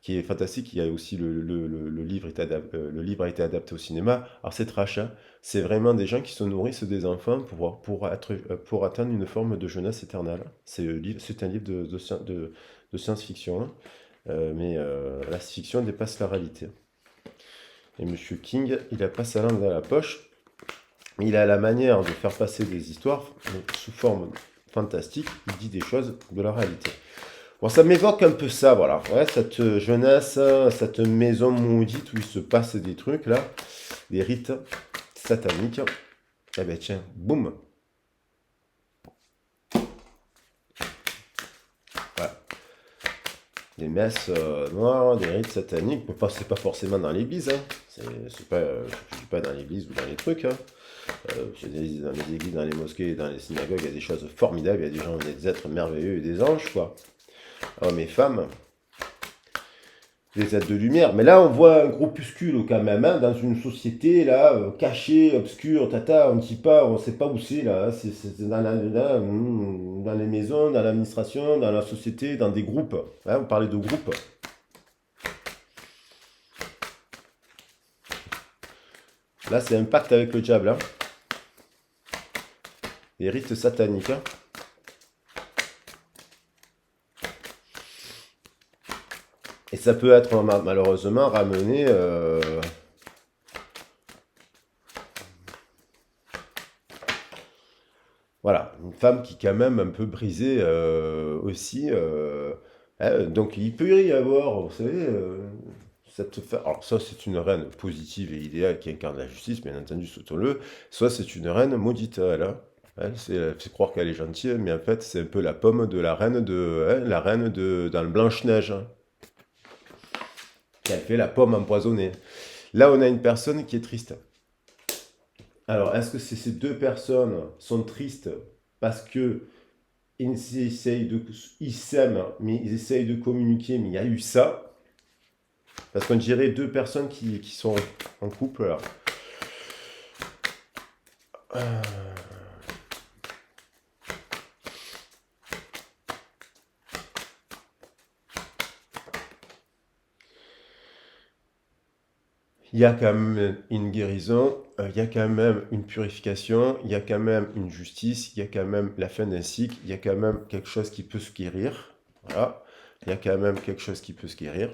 qui est fantastique. Il y a aussi le livre, le livre a été adapté au cinéma. Alors c'est trash, hein. C'est vraiment des gens qui se nourrissent des enfants pour atteindre une forme de jeunesse éternelle. C'est un livre de science-fiction, hein. Mais la fiction dépasse la réalité. Et Monsieur King, il a pas sa langue dans la poche. Il a la manière de faire passer des histoires sous forme fantastique. Il dit des choses de la réalité. Bon, ça m'évoque un peu ça, voilà. Ouais, cette jeunesse, cette maison maudite où il se passe des trucs, là, des rites sataniques. Eh ben tiens, boum. Voilà. Des messes noires, des rites sataniques. C'est pas forcément dans l'église, hein. C'est pas, je dis pas dans l'église ou dans les trucs, hein. Dans les églises, dans les mosquées, dans les synagogues, il y a des choses formidables, il y a des gens, des êtres merveilleux et des anges, quoi. Hommes et femmes, des êtres de lumière. Mais là, on voit un groupuscule quand même, hein, dans une société, là, cachée, obscure, on ne sait pas, on sait pas où c'est, là. Hein. C'est dans les maisons, dans l'administration, dans la société, dans des groupes. Hein, on parlait de groupes. Là, c'est un pacte avec le diable. Hein. Les rites sataniques. Hein. Et ça peut être malheureusement ramené... Voilà, une femme qui est quand même un peu brisée aussi. Donc il peut y avoir, vous savez, cette femme. Alors soit c'est une reine positive et idéale qui incarne la justice, bien entendu, sautons-le. Soit c'est une reine maudite, elle. Hein. Elle fait croire qu'elle est gentille, mais en fait c'est un peu la pomme de la reine de dans le Blanche-Neige. Hein. Elle fait la pomme empoisonnée. Là on a une personne qui est triste. Alors, est-ce que ces deux personnes sont tristes parce que ils s'aiment, mais ils essayent de communiquer, mais il y a eu ça? Parce qu'on dirait deux personnes qui sont en couple. Là. Il y a quand même une guérison, il y a quand même une purification, il y a quand même une justice, il y a quand même la fin d'un cycle, il y a quand même quelque chose qui peut se guérir. Voilà. Il y a quand même quelque chose qui peut se guérir.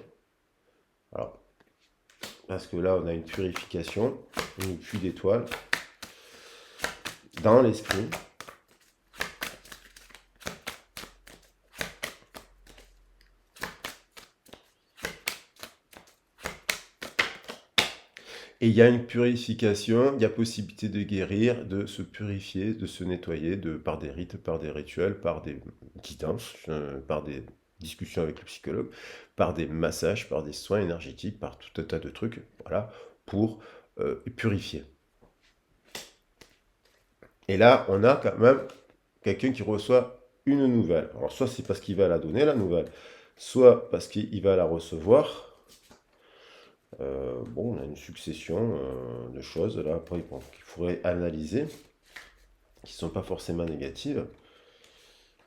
Alors, parce que là, on a une purification, une pluie d'étoiles dans l'esprit. Et il y a une purification, il y a possibilité de guérir, de se purifier, de se nettoyer par des rites, par des rituels, par des guidances, par des discussions avec le psychologue, par des massages, par des soins énergétiques, par tout un tas de trucs, voilà, pour purifier. Et là, on a quand même quelqu'un qui reçoit une nouvelle. Alors, soit c'est parce qu'il va la donner, la nouvelle, soit parce qu'il va la recevoir. Bon, on a une succession de choses là après qu'il faudrait analyser, qui ne sont pas forcément négatives.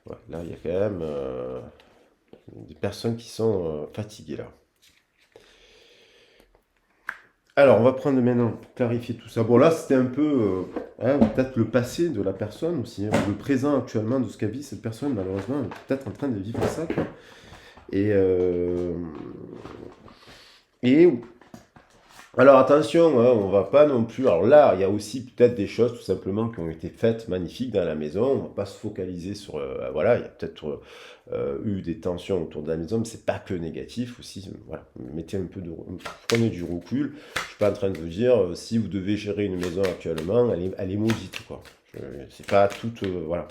Ouais, là, il y a quand même des personnes qui sont fatiguées là. Alors, on va prendre maintenant, pour clarifier tout ça. Bon, là, c'était un peu, peut-être le passé de la personne aussi, hein, le présent actuellement de ce qu'a vit cette personne, malheureusement, elle est peut-être en train de vivre ça. Quoi. Et, euh, et Alors attention, hein, on va pas non plus. Alors là, il y a aussi peut-être des choses tout simplement qui ont été faites magnifiques dans la maison. On va pas se focaliser sur. Voilà, il y a peut-être eu des tensions autour de la maison, mais c'est pas que négatif aussi. Voilà, mettez un peu prenez du recul. Je suis pas en train de vous dire si vous devez gérer une maison actuellement, elle est maudite quoi. C'est pas toute. Voilà,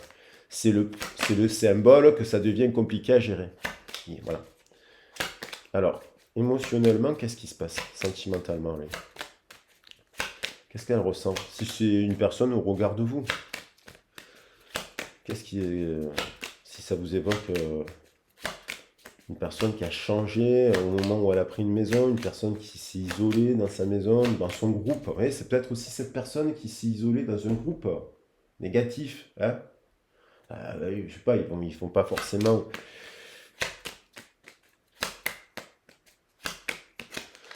c'est le symbole que ça devient compliqué à gérer. Et voilà. Alors, émotionnellement, qu'est-ce qui se passe sentimentalement là qu'est-ce qu'elle ressent? Si c'est une personne au regard de vous, qu'est-ce qui est, si ça vous évoque une personne qui a changé au moment où elle a pris une maison, une personne qui s'est isolée dans sa maison, dans son groupe. Vous voyez, c'est peut-être aussi cette personne qui s'est isolée dans un groupe négatif. Hein. Je sais pas, ils font pas forcément.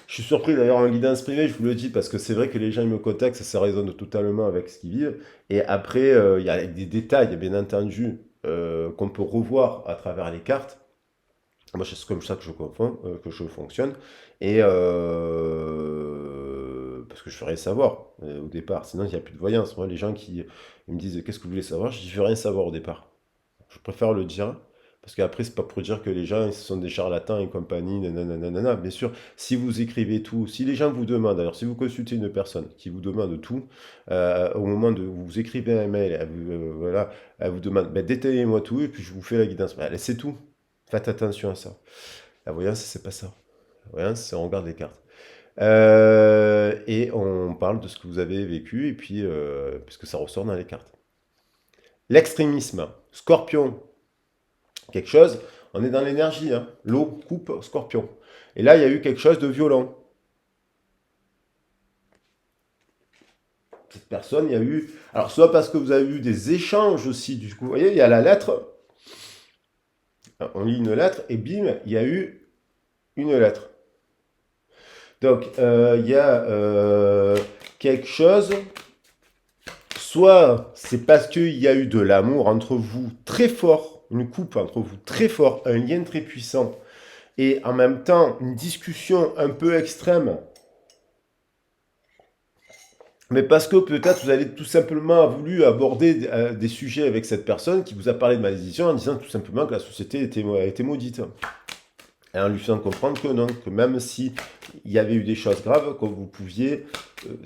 Je suis surpris d'ailleurs en guidance privée, je vous le dis, parce que c'est vrai que les gens ils me contactent, ça résonne totalement avec ce qu'ils vivent. Et après, il y a des détails, bien entendu, qu'on peut revoir à travers les cartes. Moi, c'est comme ça que que je fonctionne. Et parce que je veux rien savoir au départ, sinon il n'y a plus de voyance. Moi, les gens qui ils me disent qu'est-ce que vous voulez savoir, je dis je veux rien savoir au départ. Je préfère le dire. Parce qu'après, c'est pas pour dire que les gens ils sont des charlatans et compagnie, nanana. Bien sûr, si vous écrivez tout, si les gens vous demandent, alors si vous consultez une personne qui vous demande tout, au moment de vous écrivez un mail, voilà, elle vous demande, ben, détaillez-moi tout et puis je vous fais la guidance. Ben, c'est tout. Faites attention à ça. La voyance, c'est pas ça. La voyance, c'est on regarde les cartes. Et on parle de ce que vous avez vécu, et puis, puisque ça ressort dans les cartes. L'extrémisme. Scorpion, quelque chose, on est dans l'énergie. Hein. L'eau coupe scorpion. Et là, il y a eu quelque chose de violent. Cette personne, il y a eu. Alors, soit parce que vous avez eu des échanges aussi, du coup, vous voyez, il y a la lettre. On lit une lettre, et bim, il y a eu une lettre. Donc, il y a quelque chose, soit c'est parce qu'il y a eu de l'amour entre vous très fort, une coupe entre vous très fort, un lien très puissant, et en même temps une discussion un peu extrême, mais parce que peut-être vous avez tout simplement voulu aborder des sujets avec cette personne qui vous a parlé de malédiction en disant tout simplement que la société était maudite. Et en lui faisant comprendre que non, que même si il y avait eu des choses graves, que vous pouviez,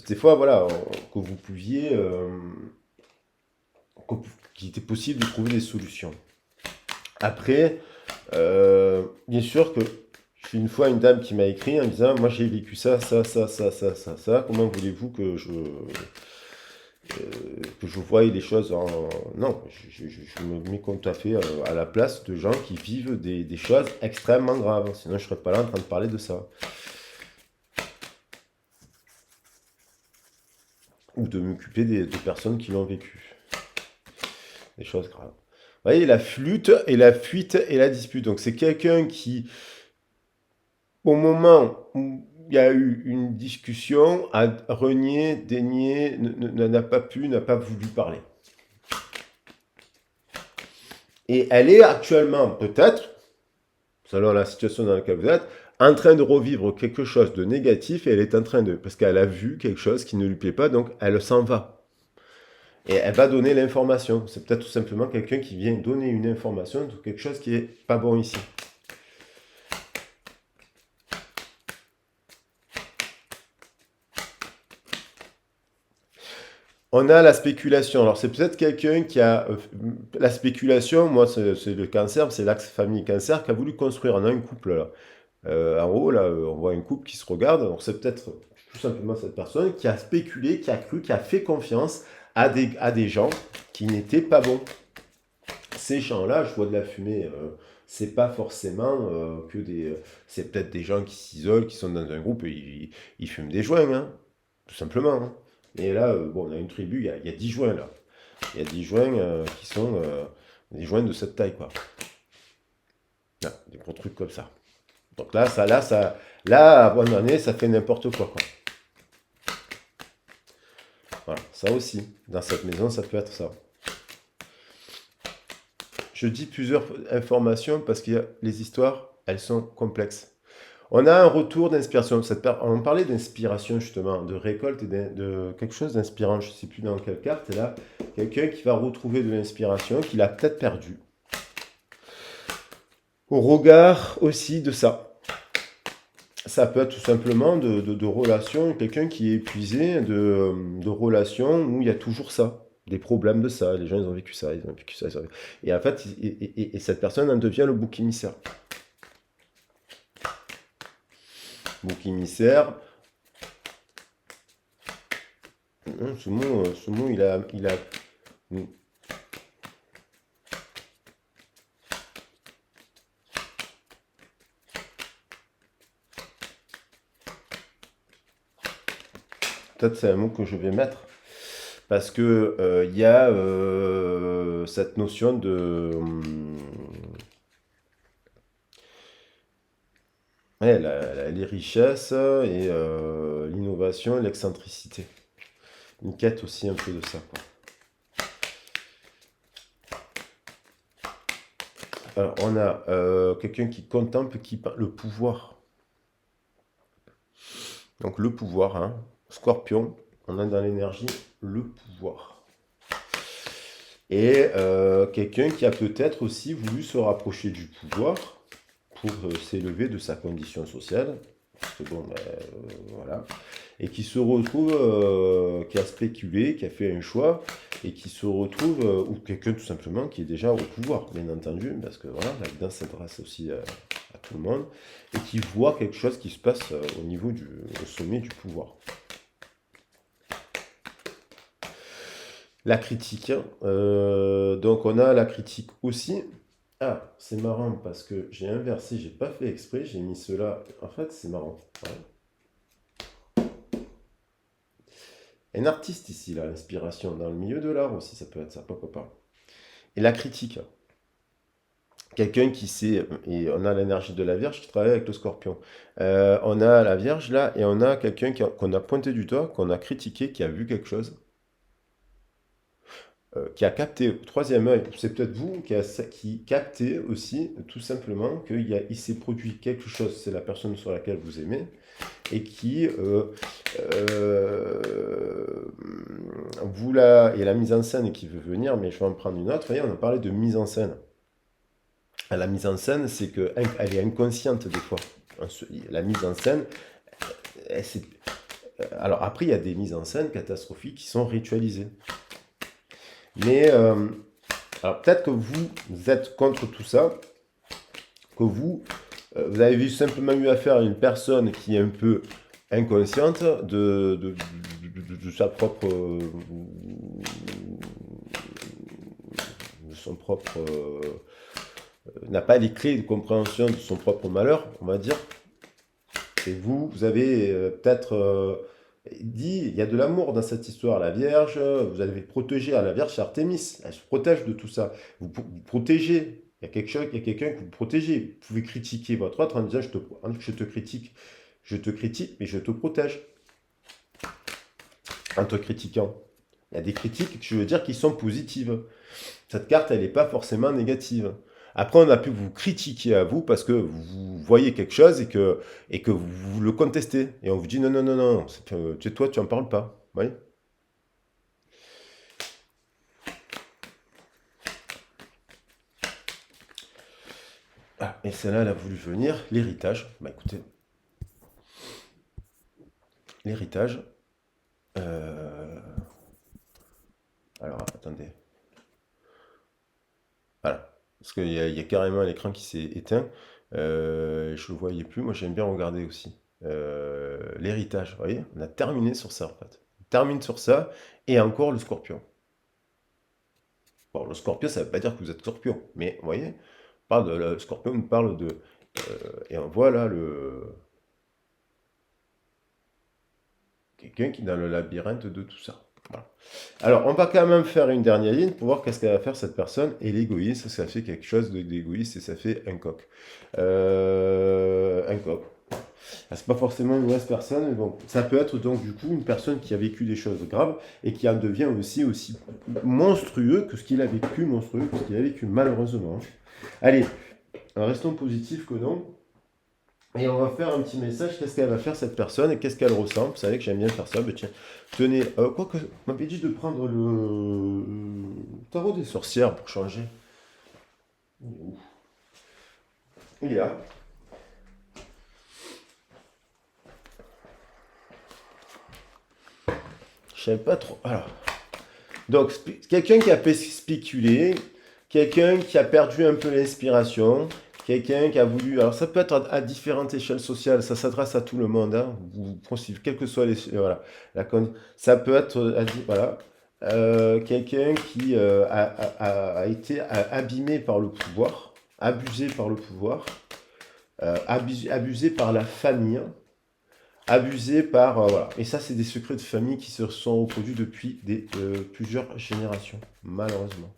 des fois, voilà, que vous pouviez, qu'il était possible de trouver des solutions. Après, bien sûr que j'ai une fois une dame qui m'a écrit en disant, moi j'ai vécu ça, ça, comment voulez-vous que je voie les choses en... Non, je me mets tout à fait à la place de gens qui vivent des choses extrêmement graves. Sinon, je ne serais pas là en train de parler de ça. Ou de m'occuper de personnes qui l'ont vécu. Des choses graves. Vous voyez, la flûte et la fuite et la dispute. Donc, c'est quelqu'un qui, au moment où il y a eu une discussion, a renié, dénié, n'a pas pu, n'a pas voulu parler. Et elle est actuellement, peut-être, selon la situation dans laquelle vous êtes, en train de revivre quelque chose de négatif et elle est en train de... Parce qu'elle a vu quelque chose qui ne lui plaît pas, donc elle s'en va. Et elle va donner l'information. C'est peut-être tout simplement quelqu'un qui vient donner une information sur quelque chose qui est pas bon ici. On a la spéculation. Alors, c'est peut-être quelqu'un qui a... la spéculation, moi, c'est le cancer, c'est l'axe famille cancer qui a voulu construire. On a un couple, là. En haut, là, on voit un couple qui se regarde. Donc, c'est peut-être tout simplement cette personne qui a spéculé, qui a cru, qui a fait confiance à des gens qui n'étaient pas bons. Ces gens-là, je vois de la fumée. C'est pas forcément que des... c'est peut-être des gens qui s'isolent, qui sont dans un groupe et ils fument des joints, hein, tout simplement. Hein. Et là, bon, on a une tribu, il y a 10 joints là. Il y a 10 joints qui sont des joints de cette taille, quoi. Là, des gros trucs comme ça. Donc là, là, à un moment donné, ça fait n'importe quoi, quoi. Voilà, ça aussi. Dans cette maison, ça peut être ça. Je dis plusieurs informations parce que les histoires, elles sont complexes. On a un retour d'inspiration. On parlait d'inspiration justement, de récolte et de quelque chose d'inspirant. Je ne sais plus dans quelle carte. Et là, quelqu'un qui va retrouver de l'inspiration, qu'il a peut-être perdu. Au regard aussi de ça. Ça peut être tout simplement de relations, quelqu'un qui est épuisé, de relations où il y a toujours ça. Des problèmes de ça. Les gens, ils ont vécu ça, ils ont vécu ça. Et en fait, et cette personne en devient le bouc émissaire. Bouc émissaire. Ce mot, il a... Peut-être c'est un mot que je vais mettre. Parce que il y a cette notion de... ouais, les richesses et l'innovation et l'excentricité. Une quête aussi un peu de ça, quoi. Alors, on a quelqu'un qui contemple le pouvoir. Donc, le pouvoir, hein. Scorpion, on a dans l'énergie le pouvoir. Et quelqu'un qui a peut-être aussi voulu se rapprocher du pouvoir pour s'élever de sa condition sociale. Parce que bon, voilà. Et qui se retrouve, qui a spéculé, qui a fait un choix, et qui se retrouve, ou quelqu'un tout simplement qui est déjà au pouvoir, bien entendu, parce que voilà, la guidance s'adresse aussi à tout le monde, et qui voit quelque chose qui se passe au niveau au sommet du pouvoir. La critique, hein. Donc on a la critique aussi. Ah, c'est marrant parce que j'ai inversé, j'ai pas fait exprès, j'ai mis cela. En fait, c'est marrant. Ouais. Un artiste ici, là, l'inspiration. Dans le milieu de l'art aussi, ça peut être ça, pourquoi pas. Et la critique. quelqu'un qui sait, et on a l'énergie de la Vierge qui travaille avec le Scorpion. On a la Vierge là, et on a quelqu'un qu'on a pointé du doigt, qu'on a critiqué, qui a vu quelque chose, qui a capté, troisième œil, c'est peut-être vous qui captez aussi tout simplement il s'est produit quelque chose, c'est la personne sur laquelle vous aimez, et qui et la mise en scène qui veut venir, mais je vais en prendre une autre. Vous voyez, on a parlé de mise en scène. La mise en scène, c'est qu'elle est inconsciente des fois. La mise en scène, alors après, il y a des mises en scène catastrophiques qui sont ritualisées. Mais alors peut-être que vous êtes contre tout ça, que vous avez simplement eu affaire à une personne qui est un peu inconsciente de sa propre, de son propre, n'a pas les clés de compréhension de son propre malheur, on va dire. Et vous avez peut-être dit, il y a de l'amour dans cette histoire, la Vierge, vous avez protégé la Vierge, c'est Artémis, elle se protège de tout ça. Vous protégez, il y a quelqu'un que vous protégez. Vous pouvez critiquer votre autre en disant, je te critique, mais je te protège. En te critiquant. Il y a des critiques, je veux dire, qui sont positives. Cette carte, elle n'est pas forcément négative. Après, on a pu vous critiquer à vous parce que vous voyez quelque chose et que vous le contestez. Et on vous dit non, non, non, non, toi, tu n'en parles pas. Oui. Ah, et celle-là, elle a voulu venir. L'héritage. Bah écoutez, l'héritage. Alors, attendez. Voilà. Parce qu'il y a carrément l'écran qui s'est éteint. Je ne le voyais plus. Moi, j'aime bien regarder aussi. L'héritage. Vous voyez, on a terminé sur ça, en fait. On termine sur ça. Et encore le scorpion. Bon, le scorpion, ça ne veut pas dire que vous êtes scorpion. Mais, vous voyez, le scorpion nous parle de... et on voit là quelqu'un qui est dans le labyrinthe de tout ça. Voilà. Alors, on va quand même faire une dernière ligne pour voir qu'est-ce qu'elle va faire cette personne. Et l'égoïsme, ça fait quelque chose d'égoïste et ça fait un coq. Un coq. C'est pas forcément une mauvaise personne, mais bon, ça peut être donc du coup une personne qui a vécu des choses graves et qui en devient aussi monstrueux que ce qu'il a vécu, malheureusement. Allez, restons positifs que non. Et on va faire un petit message, qu'est-ce qu'elle va faire cette personne et qu'est-ce qu'elle ressent. Vous savez que j'aime bien faire ça, mais tiens, tenez, quoi que, on m'avait dit de prendre le tarot des sorcières pour changer. Il est où? Il est là. Je savais pas trop. Alors, donc, quelqu'un qui a spéculé, quelqu'un qui a perdu un peu l'inspiration, quelqu'un qui a voulu... Alors, ça peut être à différentes échelles sociales, ça s'adresse à tout le monde, hein. Vous pensez, quelles que soient les... Voilà. Ça peut être... Voilà. Quelqu'un qui a été abîmé par le pouvoir, abusé par le pouvoir, abusé par la famille, abusé par... voilà. Et ça, c'est des secrets de famille qui se sont reproduits depuis plusieurs générations, malheureusement.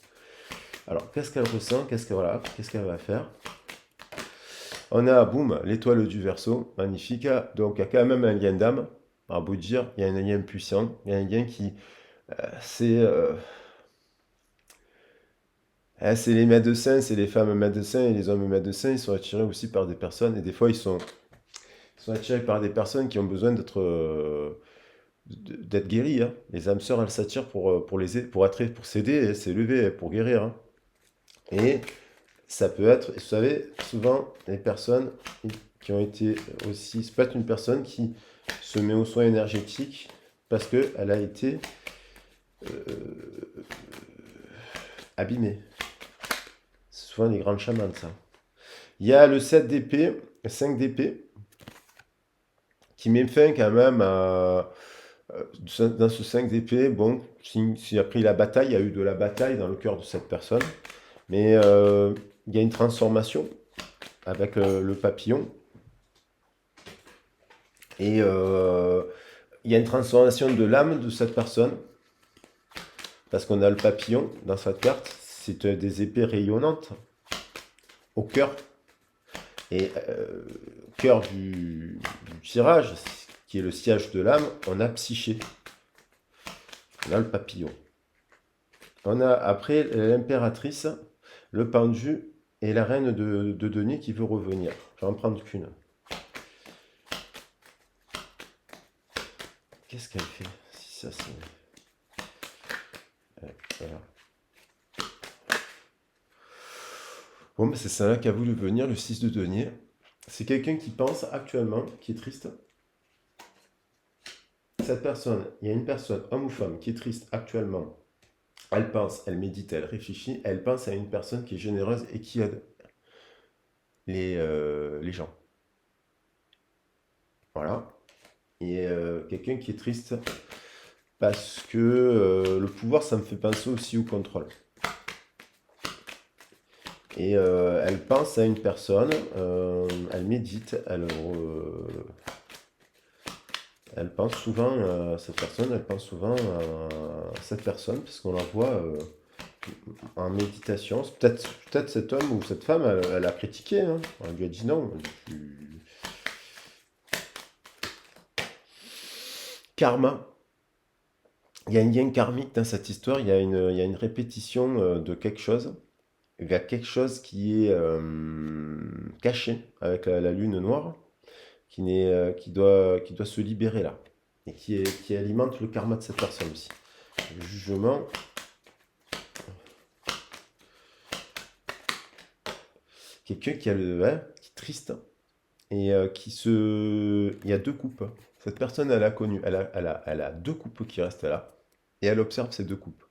Alors, qu'est-ce qu'elle ressent? Qu'est-ce qu'elle va faire? On a, boum, l'étoile du Verseau, magnifique. Donc, il y a quand même un lien d'âme, à beau dire. Il y a un lien puissant. Il y a un lien qui... c'est les médecins, c'est les femmes médecins et les hommes médecins. Ils sont attirés aussi par des personnes. Et des fois, ils sont attirés par des personnes qui ont besoin d'être guéris, hein. Les âmes sœurs, elles s'attirent pour s'aider, s'élever, pour guérir, hein. Et ça peut être, vous savez, souvent, les personnes qui ont été aussi... Ça peut être une personne qui se met aux soins énergétiques parce qu'elle a été abîmée. C'est souvent les grands chamans, ça. Il y a le 7 d'épée, le 5 d'épée, qui met fin quand même dans ce 5 d'épée. Bon, s'il a pris la bataille, il y a eu de la bataille dans le cœur de cette personne. Mais il y a une transformation avec le papillon. Et il y a une transformation de l'âme de cette personne. Parce qu'on a le papillon dans cette carte. C'est des épées rayonnantes. au cœur. Et cœur du tirage, qui est le siège de l'âme, on a Psyché. On a le papillon. On a après l'impératrice, le pendu et la reine de denier qui veut revenir. Je vais en prendre qu'une. Qu'est-ce qu'elle fait? Si ça c'est... Voilà. Bon, ben, c'est celle-là qui a voulu venir, le 6 de denier. C'est quelqu'un qui pense actuellement, qui est triste. Cette personne, il y a une personne, homme ou femme, qui est triste actuellement. Elle pense, elle médite, elle réfléchit, elle pense à une personne qui est généreuse et qui aide les gens. Voilà. Et quelqu'un qui est triste parce que le pouvoir, ça me fait penser aussi au contrôle. Et elle pense à une personne, elle médite, elle pense souvent à cette personne, elle pense souvent à cette personne, parce qu'on la voit en méditation. C'est peut-être cet homme ou cette femme, elle a critiqué, hein. Elle lui a dit non. Karma. Il y a un lien karmique dans cette histoire, il y a une répétition de quelque chose. Il y a quelque chose qui est caché avec la lune noire, qui doit se libérer là, et qui alimente le karma de cette personne aussi. Le jugement. Quelqu'un qui qui est triste, et il y a deux coupes. Cette personne, elle a connu, elle a deux coupes qui restent là, et elle observe ces deux coupes.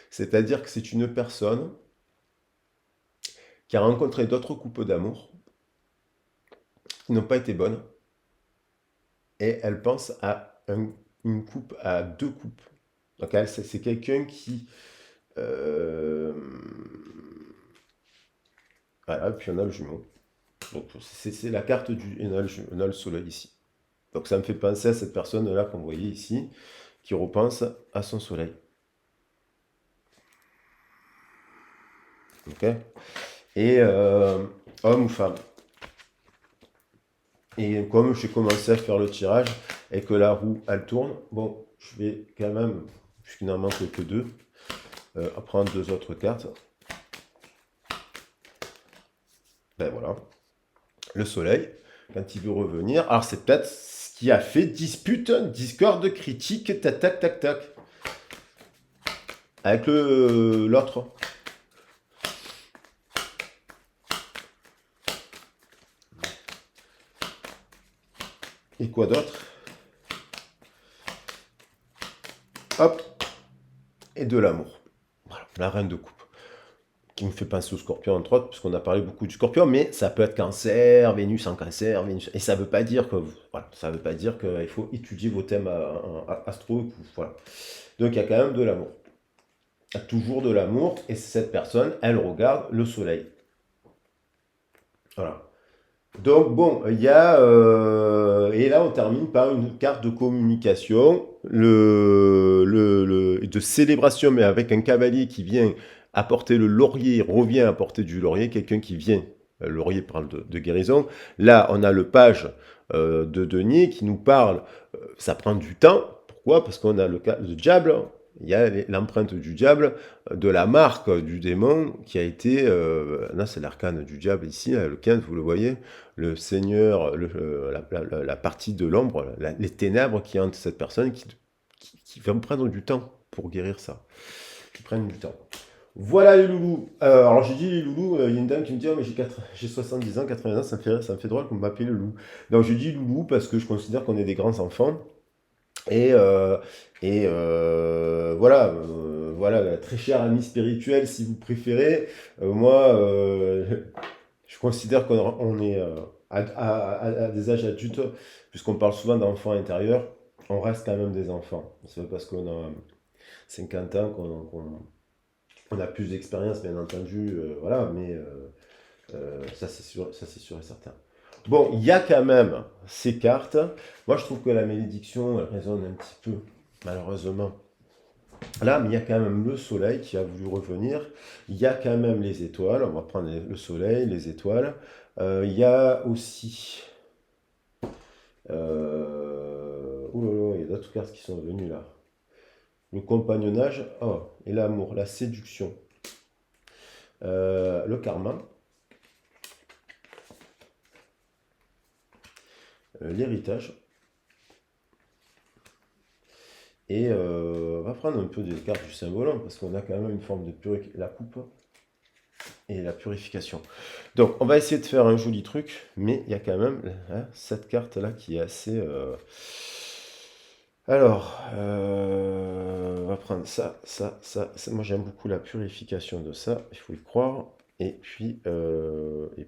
C'est-à-dire que c'est une personne qui a rencontré d'autres couples d'amour qui n'ont pas été bonnes, et elle pense à une coupe, à deux coupes. Donc c'est quelqu'un qui... euh, Voilà, puis on a le jumeau. Donc c'est la carte du... On a le soleil ici. Donc ça me fait penser à cette personne-là qu'on voyait ici, qui repense à son soleil. Ok. Et homme ou femme. Et comme j'ai commencé à faire le tirage et que la roue, elle tourne, bon, je vais quand même, puisqu'il n'en manque que deux, prendre deux autres cartes. Ben voilà. Le soleil, quand il veut revenir. Alors c'est peut-être ce qui a fait dispute, discorde, critique, tac, tac, tac, tac. Avec l'autre. Et quoi d'autre? Hop. Et de l'amour. Voilà, la reine de coupe. Qui me fait penser au scorpion entre autres, puisqu'on a parlé beaucoup du scorpion, mais ça peut être cancer, Vénus en cancer, Vénus... Et ça veut pas dire que... Voilà, ça veut pas dire qu'il faut étudier vos thèmes astro. Voilà. Donc il y a quand même de l'amour. Il y a toujours de l'amour, et cette personne, elle regarde le soleil. Voilà. Donc bon, il y a... et là, on termine par une carte de communication, de célébration, mais avec un cavalier qui vient apporter le laurier, revient apporter du laurier, quelqu'un qui vient, le laurier parle de guérison. Là, on a le page de denier qui nous parle, ça prend du temps. Pourquoi? Parce qu'on a le diable, il y a l'empreinte du diable, de la marque du démon qui a été... là, c'est l'arcane du diable ici, le 15, vous le voyez, le Seigneur, la partie de l'ombre, les ténèbres qui hantent cette personne, qui va me prendre du temps pour guérir ça. Qui prennent du temps. Voilà les loulous. Alors j'ai dit les loulous, il y a une dame qui me dit oh, mais j'ai 70 ans, 80 ans, ça me fait drôle qu'on m'appelle le loup. Donc je dis loulou parce que je considère qu'on est des grands enfants. Et, voilà, très cher ami spirituel, si vous préférez. Moi, je considère qu'on est à des âges adultes, puisqu'on parle souvent d'enfants intérieurs, on reste quand même des enfants. C'est pas parce qu'on a 50 ans qu'on a plus d'expérience, bien entendu, voilà, mais ça c'est sûr et certain. Bon, il y a quand même ces cartes. Moi, je trouve que la malédiction, elle résonne un petit peu, malheureusement, Là, mais il y a quand même le soleil qui a voulu revenir. Il y a quand même les étoiles. On va prendre le soleil, les étoiles. Il y a aussi... oh là là, il y a d'autres cartes qui sont venues là. Le compagnonnage, oh, et l'amour, la séduction. Le karma, l'héritage. Et on va prendre un peu des cartes du symbole, hein, parce qu'on a quand même une forme de purification. La coupe et la purification. Donc, on va essayer de faire un joli truc, mais il y a quand même hein, cette carte-là qui est assez... Alors, on va prendre ça, ça. Moi, j'aime beaucoup la purification de ça, il faut y croire. Et puis, il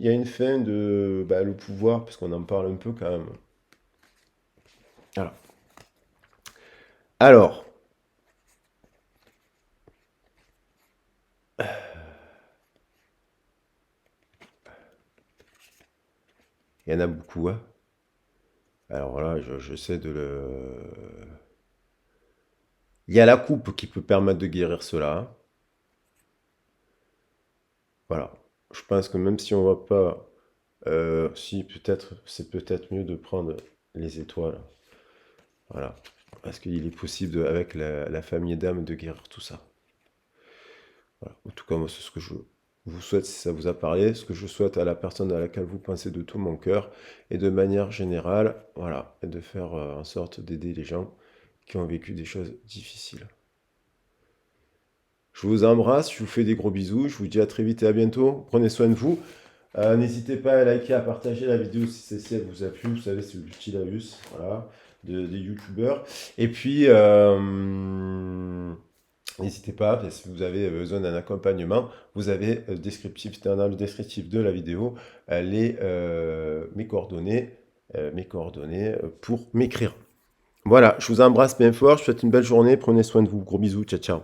y a une fin de bah, le pouvoir, parce qu'on en parle un peu quand même. Voilà. Alors, il y en a beaucoup, hein. Alors voilà, j'essaie de le... Il y a la coupe qui peut permettre de guérir cela, hein. Voilà. Je pense que même si on va pas... si, peut-être, c'est peut-être mieux de prendre les étoiles. Voilà. Parce qu'il est possible, avec la famille d'âmes, de guérir tout ça. Voilà. En tout cas, moi, c'est ce que je vous souhaite, si ça vous a parlé, ce que je souhaite à la personne à laquelle vous pensez de tout mon cœur, et de manière générale, voilà, et de faire en sorte d'aider les gens qui ont vécu des choses difficiles. Je vous embrasse, je vous fais des gros bisous, je vous dis à très vite et à bientôt. Prenez soin de vous. N'hésitez pas à liker, à partager la vidéo si elle vous a plu. Vous savez, c'est le petit Laus, voilà, des youtubeurs. Et puis, n'hésitez pas, si vous avez besoin d'un accompagnement, vous avez dans le descriptif de la vidéo mes coordonnées pour m'écrire. Voilà, je vous embrasse bien fort, je vous souhaite une belle journée, prenez soin de vous, gros bisous, ciao ciao.